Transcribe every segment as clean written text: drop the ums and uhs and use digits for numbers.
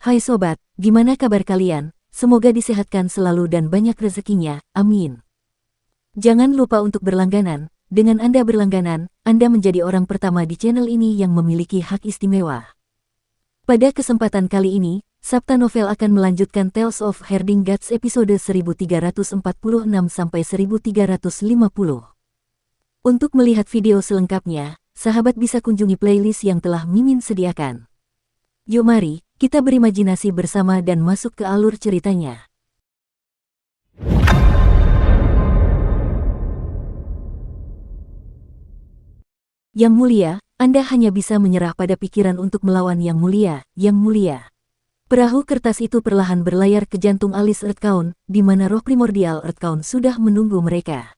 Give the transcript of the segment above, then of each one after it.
Hai sobat, gimana kabar kalian? Semoga disehatkan selalu dan banyak rezekinya, amin. Jangan lupa untuk berlangganan. Dengan Anda berlangganan, Anda menjadi orang pertama di channel ini yang memiliki hak istimewa. Pada kesempatan kali ini, Sabta Novel akan melanjutkan Tales of Herding Gods episode 1346-1350. Untuk melihat video selengkapnya, sahabat bisa kunjungi playlist yang telah Mimin sediakan. Yuk mari, kita berimajinasi bersama dan masuk ke alur ceritanya. Yang mulia, Anda hanya bisa menyerah pada pikiran untuk melawan Yang Mulia, Yang Mulia. Perahu kertas itu perlahan berlayar ke jantung alis Earthbound, di mana roh primordial Earthbound sudah menunggu mereka.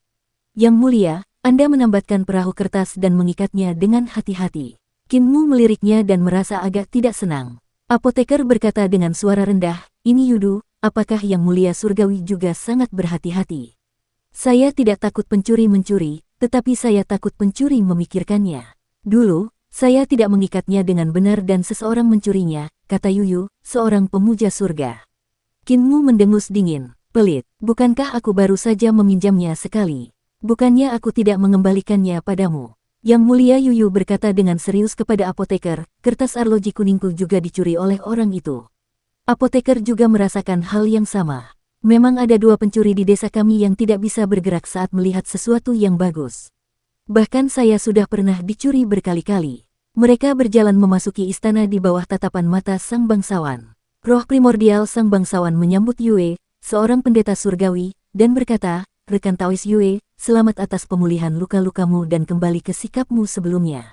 Yang Mulia, Anda menambatkan perahu kertas dan mengikatnya dengan hati-hati. Kinmu meliriknya dan merasa agak tidak senang. Apoteker berkata dengan suara rendah, "Ini Yudu, apakah Yang Mulia Surgawi juga sangat berhati-hati?" "Saya tidak takut pencuri mencuri, tetapi saya takut pencuri memikirkannya. Dulu, saya tidak mengikatnya dengan benar dan seseorang mencurinya," kata Yuyu, seorang pemuja surga. Kinmu mendengus dingin, "Pelit, bukankah aku baru saja meminjamnya sekali? Bukannya aku tidak mengembalikannya padamu?" Yang Mulia Yuyu berkata dengan serius kepada apoteker, "Kertas arloji kuningku juga dicuri oleh orang itu." Apoteker juga merasakan hal yang sama. Memang ada dua pencuri di desa kami yang tidak bisa bergerak saat melihat sesuatu yang bagus. Bahkan saya sudah pernah dicuri berkali-kali. Mereka berjalan memasuki istana di bawah tatapan mata sang bangsawan. Roh primordial sang bangsawan menyambut Yue, seorang pendeta surgawi, dan berkata, "Rekan Taois Yue, selamat atas pemulihan luka-lukamu dan kembali ke sikapmu sebelumnya."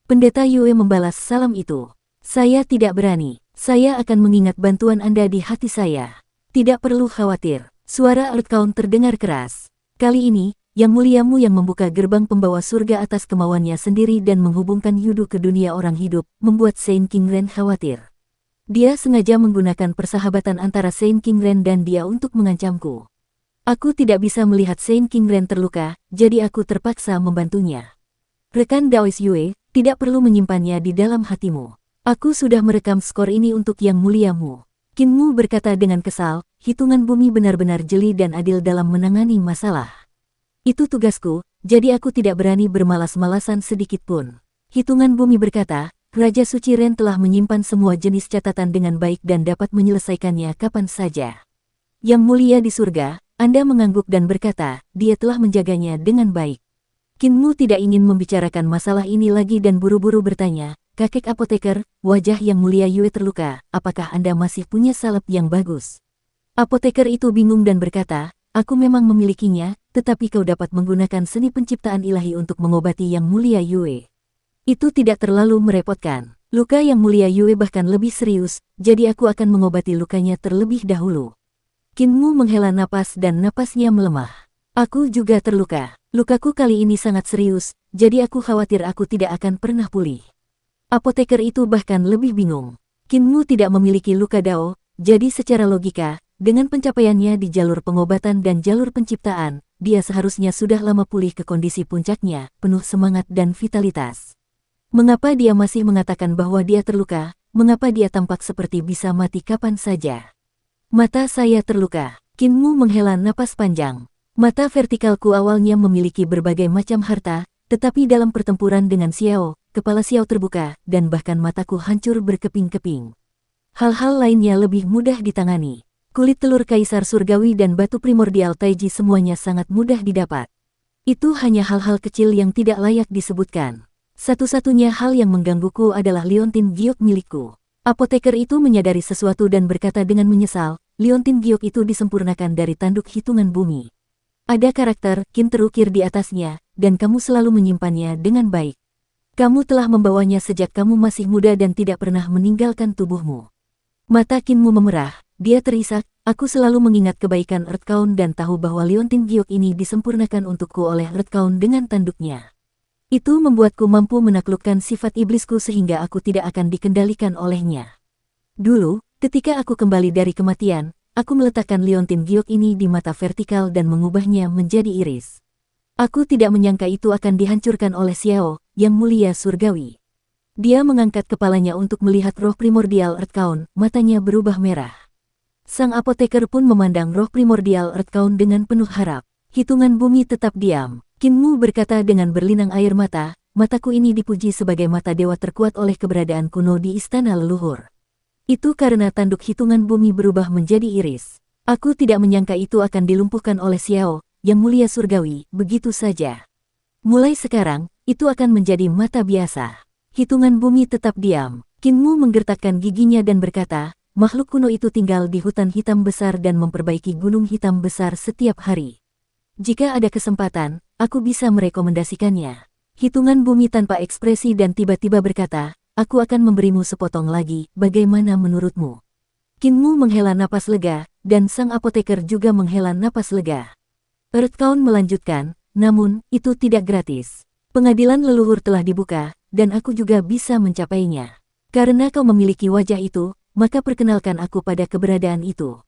Pendeta Yue membalas salam itu. "Saya tidak berani. Saya akan mengingat bantuan Anda di hati saya. Tidak perlu khawatir." Suara Earthbound terdengar keras. Kali ini, Yang Muliamu yang membuka gerbang pembawa surga atas kemauannya sendiri dan menghubungkan Yudu ke dunia orang hidup, membuat Saint Kingren khawatir. Dia sengaja menggunakan persahabatan antara Saint Kingren dan dia untuk mengancamku. Aku tidak bisa melihat Saint Kingren terluka, jadi aku terpaksa membantunya. Rekan Daois Yue, tidak perlu menyimpannya di dalam hatimu. Aku sudah merekam skor ini untuk Yang Muliamu. Kinmu berkata dengan kesal, hitungan bumi benar-benar jeli dan adil dalam menangani masalah. Itu tugasku, jadi aku tidak berani bermalas-malasan sedikit pun. Hitungan bumi berkata, Raja Suci Ren telah menyimpan semua jenis catatan dengan baik dan dapat menyelesaikannya kapan saja. Yang Mulia di surga, Anda mengangguk dan berkata, dia telah menjaganya dengan baik. Kinmu tidak ingin membicarakan masalah ini lagi dan buru-buru bertanya, "Kakek apoteker, wajah Yang Mulia Yue terluka, apakah Anda masih punya salep yang bagus?" Apoteker itu bingung dan berkata, "Aku memang memilikinya, tetapi kau dapat menggunakan seni penciptaan ilahi untuk mengobati Yang Mulia Yue. Itu tidak terlalu merepotkan. Luka Yang Mulia Yue bahkan lebih serius, jadi aku akan mengobati lukanya terlebih dahulu." Kinmu menghela napas dan napasnya melemah. "Aku juga terluka. Lukaku kali ini sangat serius, jadi aku khawatir aku tidak akan pernah pulih." Apoteker itu bahkan lebih bingung. Kinmu tidak memiliki luka dao, jadi secara logika, dengan pencapaiannya di jalur pengobatan dan jalur penciptaan, dia seharusnya sudah lama pulih ke kondisi puncaknya, penuh semangat dan vitalitas. Mengapa dia masih mengatakan bahwa dia terluka? Mengapa dia tampak seperti bisa mati kapan saja? "Mata saya terluka." Kinmu menghela napas panjang. "Mata vertikalku awalnya memiliki berbagai macam harta, tetapi dalam pertempuran dengan Xiao, kepala Xiao terbuka, dan bahkan mataku hancur berkeping-keping. Hal-hal lainnya lebih mudah ditangani. Kulit telur kaisar surgawi dan batu primordial Taiji semuanya sangat mudah didapat. Itu hanya hal-hal kecil yang tidak layak disebutkan. Satu-satunya hal yang menggangguku adalah liontin giok milikku." Apoteker itu menyadari sesuatu dan berkata dengan menyesal, "Liontin giok itu disempurnakan dari tanduk hitungan bumi. Ada karakter Kin terukir di atasnya, dan kamu selalu menyimpannya dengan baik. Kamu telah membawanya sejak kamu masih muda dan tidak pernah meninggalkan tubuhmu." Mata Kinmu memerah, dia terisak, "Aku selalu mengingat kebaikan Earthbound dan tahu bahwa liontin giok ini disempurnakan untukku oleh Earthbound dengan tanduknya. Itu membuatku mampu menaklukkan sifat iblisku sehingga aku tidak akan dikendalikan olehnya. Dulu, ketika aku kembali dari kematian, aku meletakkan liontin giok ini di mata vertikal dan mengubahnya menjadi iris. Aku tidak menyangka itu akan dihancurkan oleh Xiao, Yang Mulia Surgawi. Dia mengangkat kepalanya untuk melihat roh primordial Earthkaun, matanya berubah merah. Sang apoteker pun memandang roh primordial Earthkaun dengan penuh harap. Hitungan bumi tetap diam. Kinmu berkata dengan berlinang air mata, mataku ini dipuji sebagai mata dewa terkuat oleh keberadaan kuno di istana leluhur. Itu karena tanduk hitungan bumi berubah menjadi iris. Aku tidak menyangka itu akan dilumpuhkan oleh Xiao, yang mulia surgawi, begitu saja. Mulai sekarang, itu akan menjadi mata biasa. Hitungan bumi tetap diam. Kinmu menggertakkan giginya dan berkata, makhluk kuno itu tinggal di hutan hitam besar dan memperbaiki gunung hitam besar setiap hari. Jika ada kesempatan, aku bisa merekomendasikannya. Hitungan bumi tanpa ekspresi dan tiba-tiba berkata, aku akan memberimu sepotong lagi, bagaimana menurutmu? Kinmu menghela napas lega, dan sang apoteker juga menghela napas lega. Earthkaun melanjutkan, namun, itu tidak gratis. Pengadilan leluhur telah dibuka, dan aku juga bisa mencapainya. Karena kau memiliki wajah itu, maka perkenalkan aku pada keberadaan itu.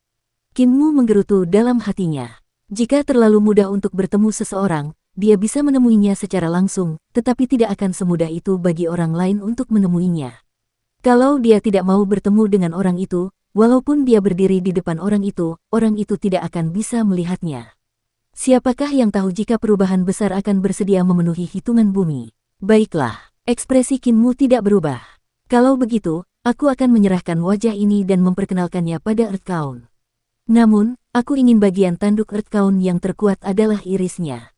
Kinmu menggerutu dalam hatinya. Jika terlalu mudah untuk bertemu seseorang, dia bisa menemuinya secara langsung, tetapi tidak akan semudah itu bagi orang lain untuk menemuinya. Kalau dia tidak mau bertemu dengan orang itu, walaupun dia berdiri di depan orang itu tidak akan bisa melihatnya. Siapakah yang tahu jika perubahan besar akan bersedia memenuhi hitungan bumi? Baiklah. Ekspresi Kinmu tidak berubah. Kalau begitu, aku akan menyerahkan wajah ini dan memperkenalkannya pada Earthkaun. Namun, aku ingin bagian tanduk Earthkaun yang terkuat adalah irisnya.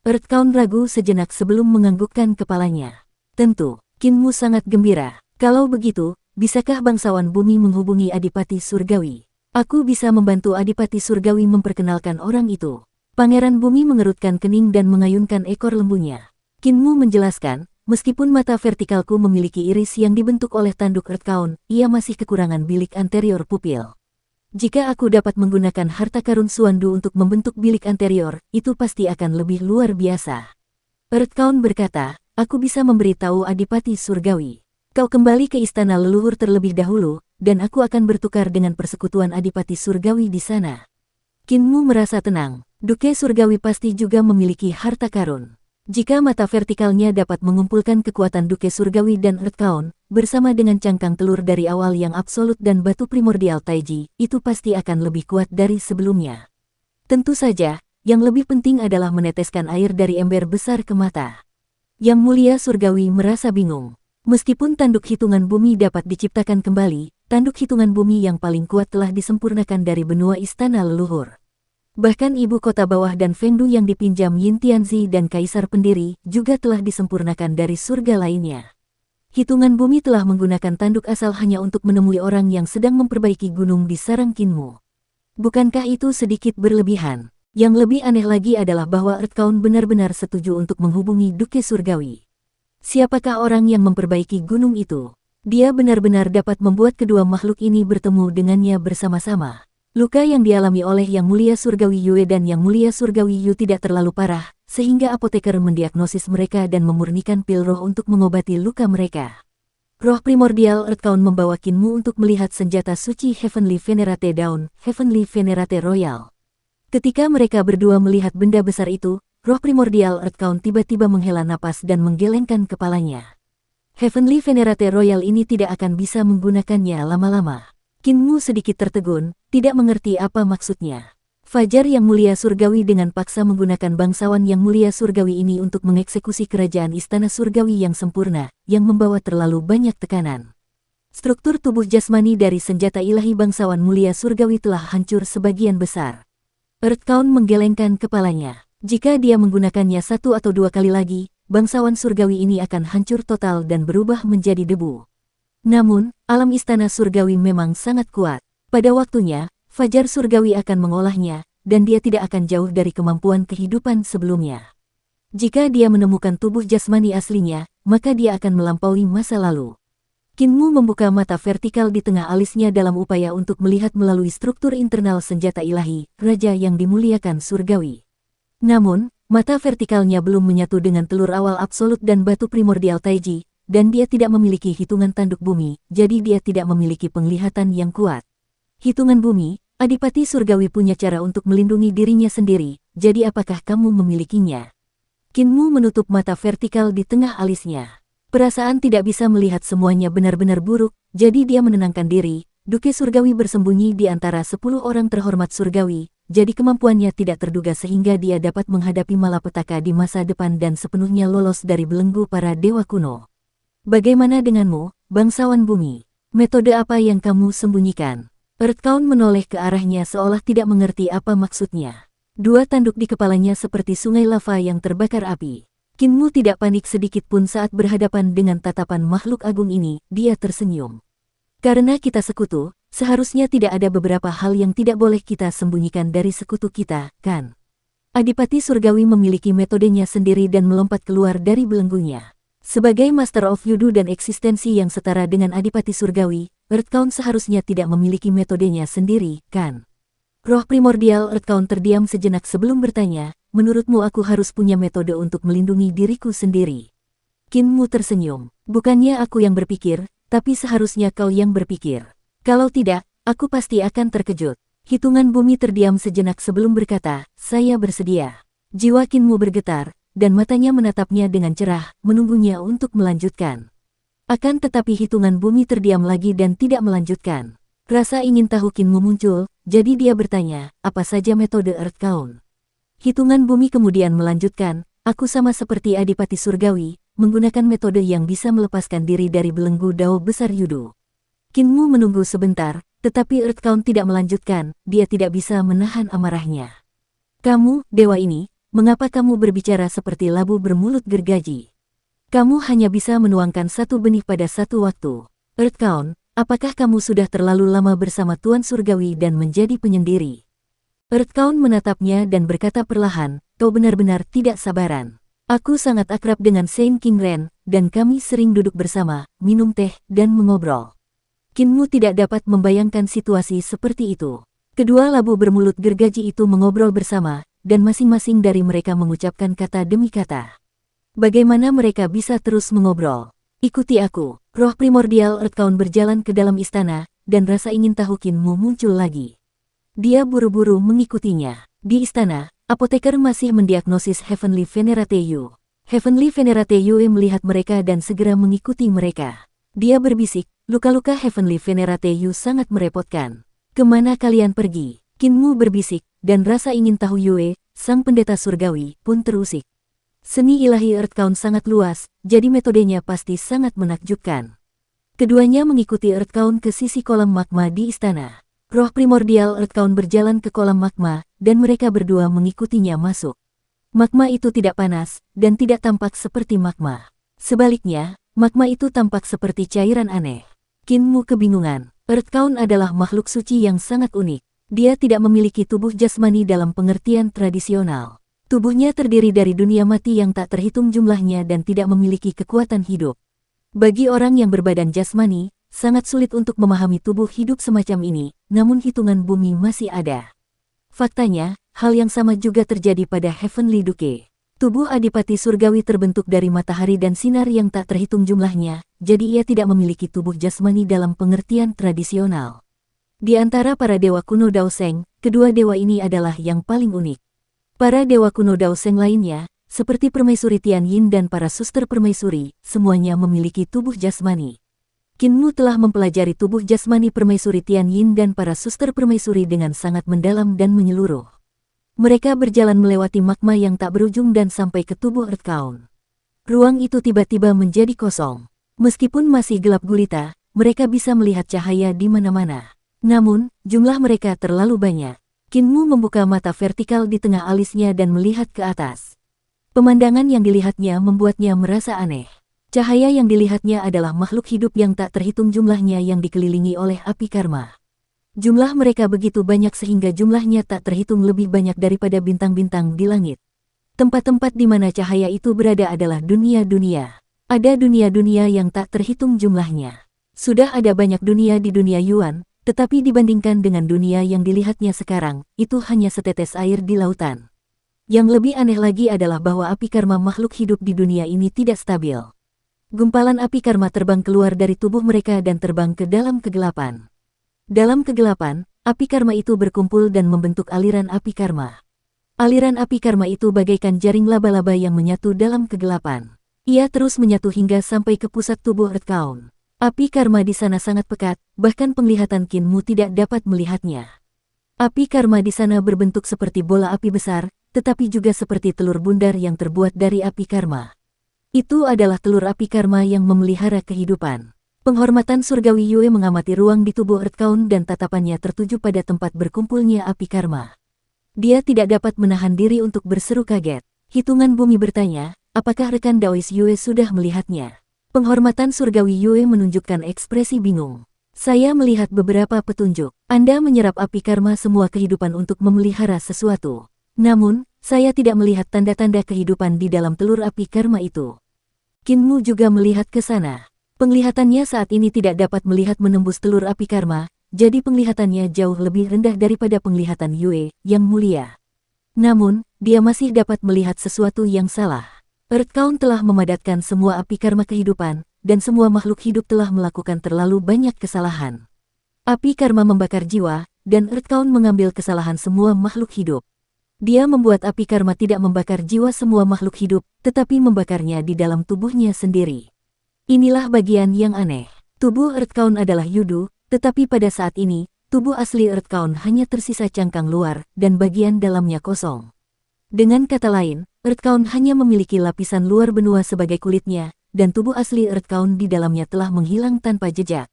Earthkaun ragu sejenak sebelum menganggukkan kepalanya. Tentu, Kinmu sangat gembira. Kalau begitu, bisakah bangsawan bumi menghubungi Adipati Surgawi? Aku bisa membantu Adipati Surgawi memperkenalkan orang itu. Pangeran Bumi mengerutkan kening dan mengayunkan ekor lembunya. Kinmu menjelaskan, meskipun mata vertikalku memiliki iris yang dibentuk oleh tanduk Earthkaun, ia masih kekurangan bilik anterior pupil. Jika aku dapat menggunakan harta karun Suandu untuk membentuk bilik anterior, itu pasti akan lebih luar biasa. Earthkaun berkata, aku bisa memberitahu Adipati Surgawi. Kau kembali ke istana leluhur terlebih dahulu, dan aku akan bertukar dengan persekutuan Adipati Surgawi di sana. Kinmu merasa tenang. Duke Surgawi pasti juga memiliki harta karun. Jika mata vertikalnya dapat mengumpulkan kekuatan Duke Surgawi dan Earthkaun, bersama dengan cangkang telur dari awal yang absolut dan batu primordial Taiji, itu pasti akan lebih kuat dari sebelumnya. Tentu saja, yang lebih penting adalah meneteskan air dari ember besar ke mata. Yang mulia Surgawi merasa bingung. Meskipun tanduk hitungan bumi dapat diciptakan kembali, tanduk hitungan bumi yang paling kuat telah disempurnakan dari benua istana leluhur. Bahkan ibu kota bawah dan Fengdu yang dipinjam Yin Tianzi dan Kaisar Pendiri juga telah disempurnakan dari surga lainnya. Hitungan bumi telah menggunakan tanduk asal hanya untuk menemui orang yang sedang memperbaiki gunung di sarang Kinmu. Bukankah itu sedikit berlebihan? Yang lebih aneh lagi adalah bahwa Earthkaun benar-benar setuju untuk menghubungi Duke Surgawi. Siapakah orang yang memperbaiki gunung itu? Dia benar-benar dapat membuat kedua makhluk ini bertemu dengannya bersama-sama. Luka yang dialami oleh Yang Mulia Surgawi Yue dan Yang Mulia Surgawi Yu tidak terlalu parah, sehingga apoteker mendiagnosis mereka dan memurnikan pil roh untuk mengobati luka mereka. Roh primordial Earthkaun membawa Kinmu untuk melihat senjata suci Heavenly Venerate Dawn, Heavenly Venerate Royal. Ketika mereka berdua melihat benda besar itu, roh primordial Earthkaun tiba-tiba menghela napas dan menggelengkan kepalanya. Heavenly Venerate Royal ini tidak akan bisa menggunakannya lama-lama. Kinmu sedikit tertegun, tidak mengerti apa maksudnya. Fajar Yang Mulia Surgawi dengan paksa menggunakan bangsawan Yang Mulia Surgawi ini untuk mengeksekusi kerajaan Istana Surgawi yang sempurna, yang membawa terlalu banyak tekanan. Struktur tubuh jasmani dari senjata ilahi bangsawan Mulia Surgawi telah hancur sebagian besar. Earthkaun menggelengkan kepalanya. Jika dia menggunakannya satu atau dua kali lagi, bangsawan Surgawi ini akan hancur total dan berubah menjadi debu. Namun, alam istana surgawi memang sangat kuat. Pada waktunya, Fajar Surgawi akan mengolahnya, dan dia tidak akan jauh dari kemampuan kehidupan sebelumnya. Jika dia menemukan tubuh jasmani aslinya, maka dia akan melampaui masa lalu. Kinmu membuka mata vertikal di tengah alisnya dalam upaya untuk melihat melalui struktur internal senjata ilahi, Raja yang dimuliakan surgawi. Namun, mata vertikalnya belum menyatu dengan telur awal absolut dan batu primordial Taiji, dan dia tidak memiliki hitungan tanduk bumi, jadi dia tidak memiliki penglihatan yang kuat. Hitungan bumi, Adipati Surgawi punya cara untuk melindungi dirinya sendiri, jadi apakah kamu memilikinya? Kinmu menutup mata vertikal di tengah alisnya. Perasaan tidak bisa melihat semuanya benar-benar buruk, jadi dia menenangkan diri. Duke Surgawi bersembunyi di antara 10 orang terhormat Surgawi, jadi kemampuannya tidak terduga sehingga dia dapat menghadapi malapetaka di masa depan dan sepenuhnya lolos dari belenggu para dewa kuno. Bagaimana denganmu, bangsawan bumi? Metode apa yang kamu sembunyikan? Earthcount menoleh ke arahnya seolah tidak mengerti apa maksudnya. Dua tanduk di kepalanya seperti sungai lava yang terbakar api. Kinmu tidak panik sedikit pun saat berhadapan dengan tatapan makhluk agung ini, dia tersenyum. Karena kita sekutu, seharusnya tidak ada beberapa hal yang tidak boleh kita sembunyikan dari sekutu kita, kan? Adipati Surgawi memiliki metodenya sendiri dan melompat keluar dari belenggunya. Sebagai Master of Yudu dan eksistensi yang setara dengan Adipati Surgawi, Earthcount seharusnya tidak memiliki metodenya sendiri, kan? Roh primordial Earthcount terdiam sejenak sebelum bertanya, menurutmu aku harus punya metode untuk melindungi diriku sendiri? Kinmu tersenyum. Bukannya aku yang berpikir, tapi seharusnya kau yang berpikir. Kalau tidak, aku pasti akan terkejut. Hitungan bumi terdiam sejenak sebelum berkata, saya bersedia. Jiwa Kinmu bergetar, dan matanya menatapnya dengan cerah, menunggunya untuk melanjutkan. Akan tetapi hitungan bumi terdiam lagi dan tidak melanjutkan. Rasa ingin tahu Kinmu muncul, jadi dia bertanya, apa saja metode Earthcount? Hitungan bumi kemudian melanjutkan, aku sama seperti Adipati Surgawi, menggunakan metode yang bisa melepaskan diri dari belenggu Dao Besar Yudu. Kinmu menunggu sebentar, tetapi Earthcount tidak melanjutkan, dia tidak bisa menahan amarahnya. Kamu, dewa ini, mengapa kamu berbicara seperti labu bermulut gergaji? Kamu hanya bisa menuangkan satu benih pada satu waktu. Earthcount, apakah kamu sudah terlalu lama bersama Tuan Surgawi dan menjadi penyendiri? Earthcount menatapnya dan berkata perlahan, kau benar-benar tidak sabaran. Aku sangat akrab dengan Saint King Ren, dan kami sering duduk bersama, minum teh, dan mengobrol. Kinmu tidak dapat membayangkan situasi seperti itu. Kedua labu bermulut gergaji itu mengobrol bersama, dan masing-masing dari mereka mengucapkan kata demi kata. Bagaimana mereka bisa terus mengobrol? Ikuti aku. Roh primordial Earthcount berjalan ke dalam istana, dan rasa ingin tahu Kinmu muncul lagi. Dia buru-buru mengikutinya. Di istana, apoteker masih mendiagnosis Heavenly Venerateu. Heavenly Venerateu melihat mereka dan segera mengikuti mereka. Dia berbisik, luka-luka Heavenly Venerateu sangat merepotkan. Kemana kalian pergi? Kinmu berbisik, dan rasa ingin tahu Yue, sang pendeta surgawi, pun terusik. Seni ilahi Earthcount sangat luas, jadi metodenya pasti sangat menakjubkan. Keduanya mengikuti Earthcount ke sisi kolam magma di istana. Roh primordial Earthcount berjalan ke kolam magma, dan mereka berdua mengikutinya masuk. Magma itu tidak panas, dan tidak tampak seperti magma. Sebaliknya, magma itu tampak seperti cairan aneh. Kinmu kebingungan. Earthcount adalah makhluk suci yang sangat unik. Dia tidak memiliki tubuh jasmani dalam pengertian tradisional. Tubuhnya terdiri dari dunia mati yang tak terhitung jumlahnya dan tidak memiliki kekuatan hidup. Bagi orang yang berbadan jasmani, sangat sulit untuk memahami tubuh hidup semacam ini, namun hitungan bumi masih ada. Faktanya, hal yang sama juga terjadi pada Heavenly Duke. Tubuh Adipati Surgawi terbentuk dari matahari dan sinar yang tak terhitung jumlahnya, jadi ia tidak memiliki tubuh jasmani dalam pengertian tradisional. Di antara para dewa kuno Dao Sheng, kedua dewa ini adalah yang paling unik. Para dewa kuno Dao Sheng lainnya, seperti Permaisuri Tian Yin dan para suster permaisuri, semuanya memiliki tubuh jasmani. Kinmu telah mempelajari tubuh jasmani Permaisuri Tian Yin dan para suster permaisuri dengan sangat mendalam dan menyeluruh. Mereka berjalan melewati magma yang tak berujung dan sampai ke tubuh Earthcount. Ruang itu tiba-tiba menjadi kosong. Meskipun masih gelap gulita, mereka bisa melihat cahaya di mana-mana. Namun, jumlah mereka terlalu banyak. Kinmu membuka mata vertikal di tengah alisnya dan melihat ke atas. Pemandangan yang dilihatnya membuatnya merasa aneh. Cahaya yang dilihatnya adalah makhluk hidup yang tak terhitung jumlahnya yang dikelilingi oleh api karma. Jumlah mereka begitu banyak sehingga jumlahnya tak terhitung lebih banyak daripada bintang-bintang di langit. Tempat-tempat di mana cahaya itu berada adalah dunia-dunia. Ada dunia-dunia yang tak terhitung jumlahnya. Sudah ada banyak dunia di dunia Yuan, tetapi dibandingkan dengan dunia yang dilihatnya sekarang, itu hanya setetes air di lautan. Yang lebih aneh lagi adalah bahwa api karma makhluk hidup di dunia ini tidak stabil. Gumpalan api karma terbang keluar dari tubuh mereka dan terbang ke dalam kegelapan. Dalam kegelapan, api karma itu berkumpul dan membentuk aliran api karma. Aliran api karma itu bagaikan jaring laba-laba yang menyatu dalam kegelapan. Ia terus menyatu hingga sampai ke pusat tubuh Earth Count. Api karma di sana sangat pekat, bahkan penglihatan Qin Mu tidak dapat melihatnya. Api karma di sana berbentuk seperti bola api besar, tetapi juga seperti telur bundar yang terbuat dari api karma. Itu adalah telur api karma yang memelihara kehidupan. Penghormatan surgawi Yue mengamati ruang di tubuh Earth Count dan tatapannya tertuju pada tempat berkumpulnya api karma. Dia tidak dapat menahan diri untuk berseru kaget. Hitungan bumi bertanya, apakah rekan Daois Yue sudah melihatnya? Penghormatan surgawi Yue menunjukkan ekspresi bingung. Saya melihat beberapa petunjuk. Anda menyerap api karma semua kehidupan untuk memelihara sesuatu. Namun, saya tidak melihat tanda-tanda kehidupan di dalam telur api karma itu. Qin Mu juga melihat ke sana. Penglihatannya saat ini tidak dapat melihat menembus telur api karma, jadi penglihatannya jauh lebih rendah daripada penglihatan Yue yang mulia. Namun, dia masih dapat melihat sesuatu yang salah. Earth Count telah memadatkan semua api karma kehidupan, dan semua makhluk hidup telah melakukan terlalu banyak kesalahan. Api karma membakar jiwa, dan Earth Count mengambil kesalahan semua makhluk hidup. Dia membuat api karma tidak membakar jiwa semua makhluk hidup, tetapi membakarnya di dalam tubuhnya sendiri. Inilah bagian yang aneh. Tubuh Earth Count adalah Yudu, tetapi pada saat ini, tubuh asli Earth Count hanya tersisa cangkang luar, dan bagian dalamnya kosong. Dengan kata lain, Earth Count hanya memiliki lapisan luar benua sebagai kulitnya, dan tubuh asli Earth Count di dalamnya telah menghilang tanpa jejak.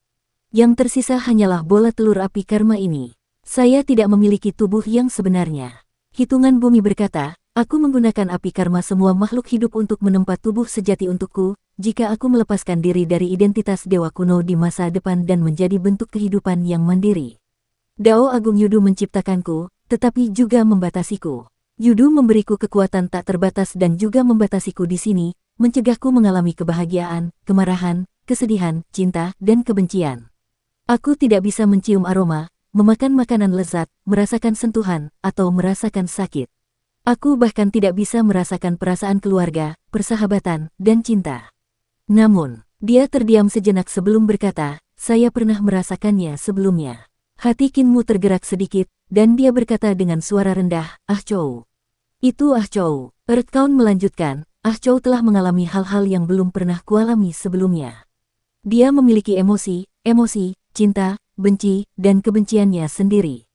Yang tersisa hanyalah bola telur api karma ini. Saya tidak memiliki tubuh yang sebenarnya. Hitungan bumi berkata, aku menggunakan api karma semua makhluk hidup untuk menempa tubuh sejati untukku, jika aku melepaskan diri dari identitas dewa kuno di masa depan dan menjadi bentuk kehidupan yang mandiri. Dao Agung Yudu menciptakanku, tetapi juga membatasiku. Yudu memberiku kekuatan tak terbatas dan juga membatasiku di sini, mencegahku mengalami kebahagiaan, kemarahan, kesedihan, cinta, dan kebencian. Aku tidak bisa mencium aroma, memakan makanan lezat, merasakan sentuhan, atau merasakan sakit. Aku bahkan tidak bisa merasakan perasaan keluarga, persahabatan, dan cinta. Namun, dia terdiam sejenak sebelum berkata, saya pernah merasakannya sebelumnya. Hati Qin Mu tergerak sedikit, dan dia berkata dengan suara rendah, Ah Chou. Itu Ah Chou. Earth Count melanjutkan, Ah Chou telah mengalami hal-hal yang belum pernah kualami sebelumnya. Dia memiliki emosi, cinta, benci, dan kebenciannya sendiri.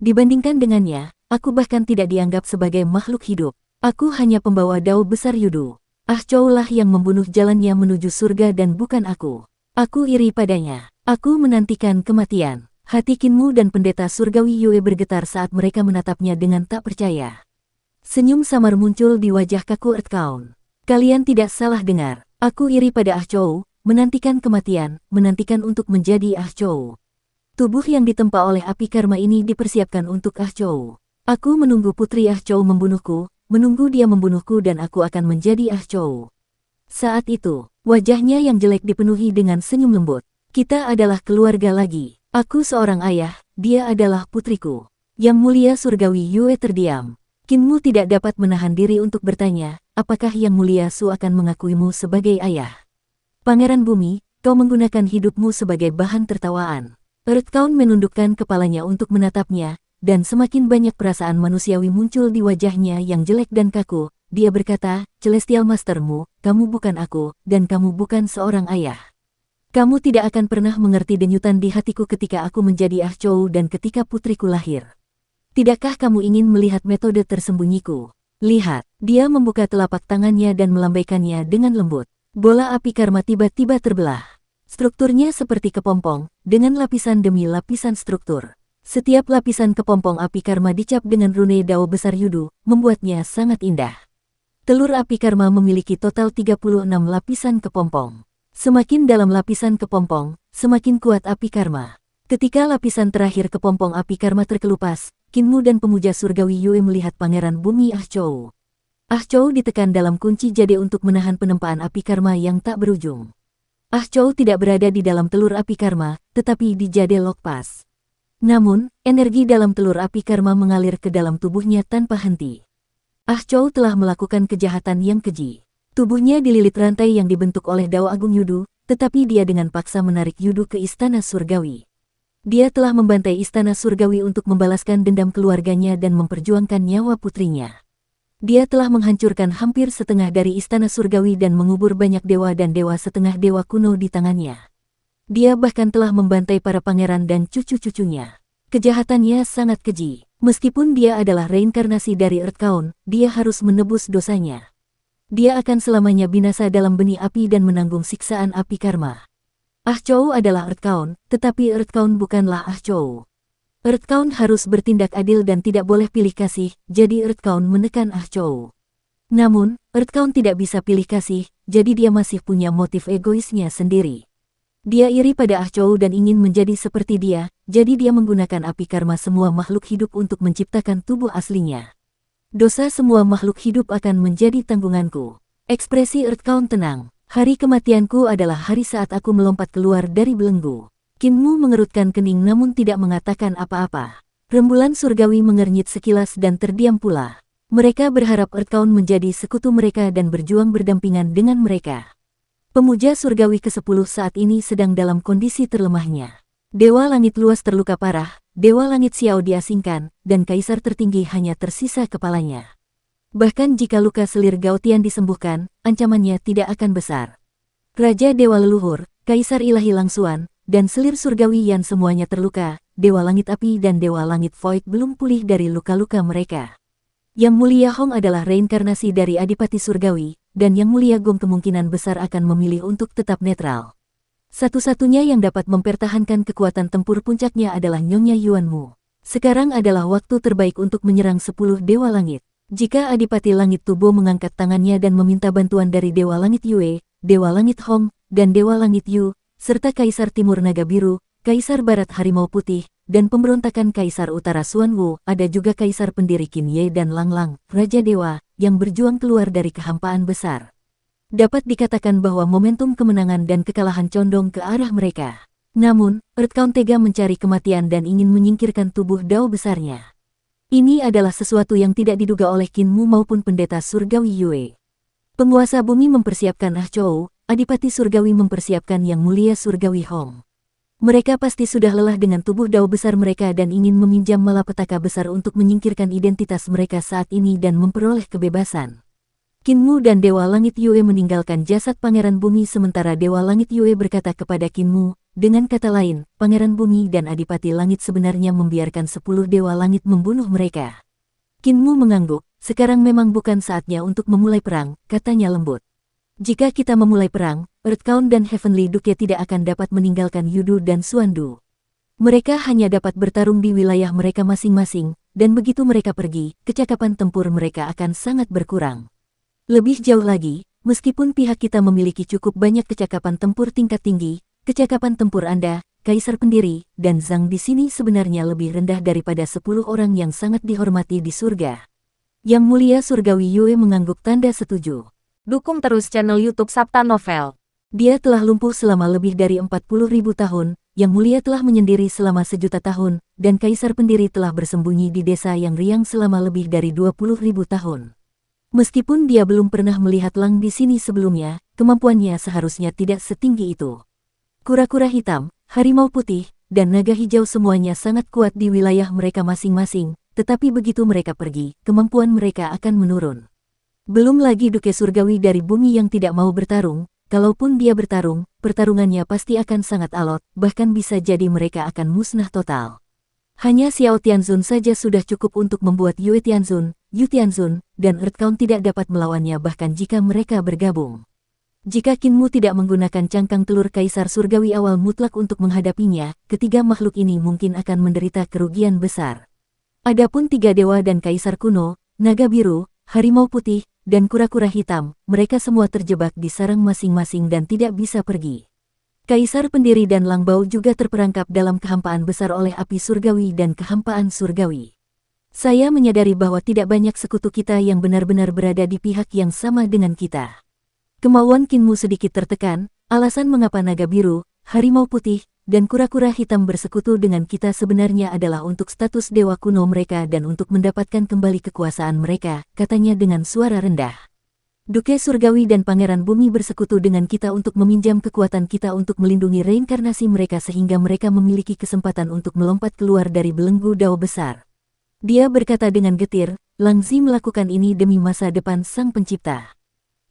Dibandingkan dengannya, aku bahkan tidak dianggap sebagai makhluk hidup. Aku hanya pembawa dao besar Yudu. Ah Chou lah yang membunuh jalannya menuju surga dan bukan aku. Aku iri padanya. Aku menantikan kematian. Hati Qin Mu dan pendeta surgawi Yue bergetar saat mereka menatapnya dengan tak percaya. Senyum samar muncul di wajah kaku Earth Count. Kalian tidak salah dengar. Aku iri pada Ah Chou, menantikan kematian, menantikan untuk menjadi Ah Chou. Tubuh yang ditempa oleh api karma ini dipersiapkan untuk Ah Chou. Aku menunggu putri Ah Chou membunuhku, menunggu dia membunuhku dan aku akan menjadi Ah Chou. Saat itu, wajahnya yang jelek dipenuhi dengan senyum lembut. Kita adalah keluarga lagi. Aku seorang ayah, dia adalah putriku. Yang mulia surgawi Yue terdiam. Qin Mu tidak dapat menahan diri untuk bertanya, apakah Yang Mulia Su akan mengakuimu sebagai ayah? Pangeran Bumi, kau menggunakan hidupmu sebagai bahan tertawaan. Earth Count menundukkan kepalanya untuk menatapnya, dan semakin banyak perasaan manusiawi muncul di wajahnya yang jelek dan kaku. Dia berkata, Celestial Mastermu, kamu bukan aku, dan kamu bukan seorang ayah. Kamu tidak akan pernah mengerti denyutan di hatiku ketika aku menjadi Ah Chou dan ketika putriku lahir. Tidakkah kamu ingin melihat metode tersembunyiku? Lihat, dia membuka telapak tangannya dan melambaikannya dengan lembut. Bola api karma tiba-tiba terbelah. Strukturnya seperti kepompong, dengan lapisan demi lapisan struktur. Setiap lapisan kepompong api karma dicap dengan rune dao besar Yudu, membuatnya sangat indah. Telur api karma memiliki total 36 lapisan kepompong. Semakin dalam lapisan kepompong, semakin kuat api karma. Ketika lapisan terakhir kepompong api karma terkelupas, Qin Mu dan pemuja surgawi Yue melihat pangeran bumi Ah Chou. Ah Chou ditekan dalam kunci jade untuk menahan penempaan api karma yang tak berujung. Ah Chou tidak berada di dalam telur api karma, tetapi di jade lokpas. Namun, energi dalam telur api karma mengalir ke dalam tubuhnya tanpa henti. Ah Chou telah melakukan kejahatan yang keji. Tubuhnya dililit rantai yang dibentuk oleh Dao Agung Yudu, tetapi dia dengan paksa menarik Yudu ke istana surgawi. Dia telah membantai istana surgawi untuk membalaskan dendam keluarganya dan memperjuangkan nyawa putrinya. Dia telah menghancurkan hampir setengah dari istana surgawi dan mengubur banyak dewa dan dewa setengah dewa kuno di tangannya. Dia bahkan telah membantai para pangeran dan cucu-cucunya. Kejahatannya sangat keji. Meskipun dia adalah reinkarnasi dari Earthbound, dia harus menebus dosanya. Dia akan selamanya binasa dalam benih api dan menanggung siksaan api karma. Ah Chou adalah Earthbound, tetapi Earthbound bukanlah Ah Chou. Earthbound harus bertindak adil dan tidak boleh pilih kasih, jadi Earthbound menekan Ah Chou. Namun, Earthbound tidak bisa pilih kasih, jadi dia masih punya motif egoisnya sendiri. Dia iri pada Ah Chou dan ingin menjadi seperti dia, jadi dia menggunakan api karma semua makhluk hidup untuk menciptakan tubuh aslinya. Dosa semua makhluk hidup akan menjadi tanggunganku. Ekspresi Earthbound tenang. Hari kematianku adalah hari saat aku melompat keluar dari belenggu. Kinmu mengerutkan kening namun tidak mengatakan apa-apa. Rembulan surgawi mengernyit sekilas dan terdiam pula. Mereka berharap Earthbound menjadi sekutu mereka dan berjuang berdampingan dengan mereka. Pemuja surgawi ke-10 saat ini sedang dalam kondisi terlemahnya. Dewa langit luas terluka parah, Dewa langit Xiao diasingkan, dan kaisar tertinggi hanya tersisa kepalanya. Bahkan jika luka selir Gaotian disembuhkan, ancamannya tidak akan besar. Raja Dewa Leluhur, Kaisar Ilahi Langsuan, dan selir surgawi Yan semuanya terluka, Dewa Langit Api dan Dewa Langit Void belum pulih dari luka-luka mereka. Yang Mulia Hong adalah reinkarnasi dari Adipati Surgawi, dan Yang Mulia Gong kemungkinan besar akan memilih untuk tetap netral. Satu-satunya yang dapat mempertahankan kekuatan tempur puncaknya adalah Nyonya Yuanmu. Sekarang adalah waktu terbaik untuk menyerang 10 Dewa Langit. Jika Adipati Langit Tubo mengangkat tangannya dan meminta bantuan dari Dewa Langit Yue, Dewa Langit Hong, dan Dewa Langit Yu, serta Kaisar Timur Naga Biru, Kaisar Barat Harimau Putih, dan pemberontakan Kaisar Utara Xuan Wu, ada juga Kaisar Pendiri Qin Ye dan Lang Lang, Raja Dewa, yang berjuang keluar dari kehampaan besar. Dapat dikatakan bahwa momentum kemenangan dan kekalahan condong ke arah mereka. Namun, Earthbound tega mencari kematian dan ingin menyingkirkan tubuh Dao besarnya. Ini adalah sesuatu yang tidak diduga oleh Kinmu maupun pendeta surgawi Yue. Penguasa bumi mempersiapkan Ah Chou, Adipati Surgawi mempersiapkan Yang Mulia Surgawi Hong. Mereka pasti sudah lelah dengan tubuh Dao besar mereka dan ingin meminjam malapetaka besar untuk menyingkirkan identitas mereka saat ini dan memperoleh kebebasan. Kinmu dan Dewa Langit Yue meninggalkan jasad Pangeran Bumi sementara Dewa Langit Yue berkata kepada Kinmu, dengan kata lain, Pangeran Bumi dan Adipati Langit sebenarnya membiarkan 10 Dewa Langit membunuh mereka. Kinmu mengangguk, sekarang memang bukan saatnya untuk memulai perang, katanya lembut. Jika kita memulai perang, Earthbound dan Heavenly Duke tidak akan dapat meninggalkan Yudu dan Xuandu. Mereka hanya dapat bertarung di wilayah mereka masing-masing, dan begitu mereka pergi, kecakapan tempur mereka akan sangat berkurang. Lebih jauh lagi, meskipun pihak kita memiliki cukup banyak kecakapan tempur tingkat tinggi, kecakapan tempur Anda, Kaisar Pendiri, dan Zhang di sini sebenarnya lebih rendah daripada 10 orang yang sangat dihormati di surga. Yang Mulia Surgawi Yue mengangguk tanda setuju. Dukung terus channel YouTube Sabta Novel. Dia telah lumpuh selama lebih dari 40.000 tahun, Yang Mulia telah menyendiri selama 1.000.000 tahun, dan Kaisar Pendiri telah bersembunyi di desa yang riang selama lebih dari 20.000 tahun. Meskipun dia belum pernah melihat Lang di sini sebelumnya, kemampuannya seharusnya tidak setinggi itu. Kura-kura hitam, harimau putih, dan naga hijau semuanya sangat kuat di wilayah mereka masing-masing, tetapi begitu mereka pergi, kemampuan mereka akan menurun. Belum lagi Duke Surgawi dari bumi yang tidak mau bertarung, kalaupun dia bertarung, pertarungannya pasti akan sangat alot, bahkan bisa jadi mereka akan musnah total. Hanya Xiao Tianzun saja sudah cukup untuk membuat Yue Tianzun, Yu Tianzun, dan Earthbound tidak dapat melawannya bahkan jika mereka bergabung. Jika Kinmu tidak menggunakan cangkang telur Kaisar Surgawi awal mutlak untuk menghadapinya, ketiga makhluk ini mungkin akan menderita kerugian besar. Adapun 3 dewa dan Kaisar kuno, Naga Biru, Harimau Putih, dan kura-kura hitam, mereka semua terjebak di sarang masing-masing dan tidak bisa pergi. Kaisar Pendiri dan Langbao juga terperangkap dalam kehampaan besar oleh api surgawi dan kehampaan surgawi. Saya menyadari bahwa tidak banyak sekutu kita yang benar-benar berada di pihak yang sama dengan kita. Kemauan Kinmu sedikit tertekan, alasan mengapa Naga Biru, Harimau Putih, dan kura-kura hitam bersekutu dengan kita sebenarnya adalah untuk status dewa kuno mereka dan untuk mendapatkan kembali kekuasaan mereka, katanya dengan suara rendah. Duke Surgawi dan Pangeran Bumi bersekutu dengan kita untuk meminjam kekuatan kita untuk melindungi reinkarnasi mereka sehingga mereka memiliki kesempatan untuk melompat keluar dari belenggu Dao besar. Dia berkata dengan getir, Langzi melakukan ini demi masa depan Sang Pencipta.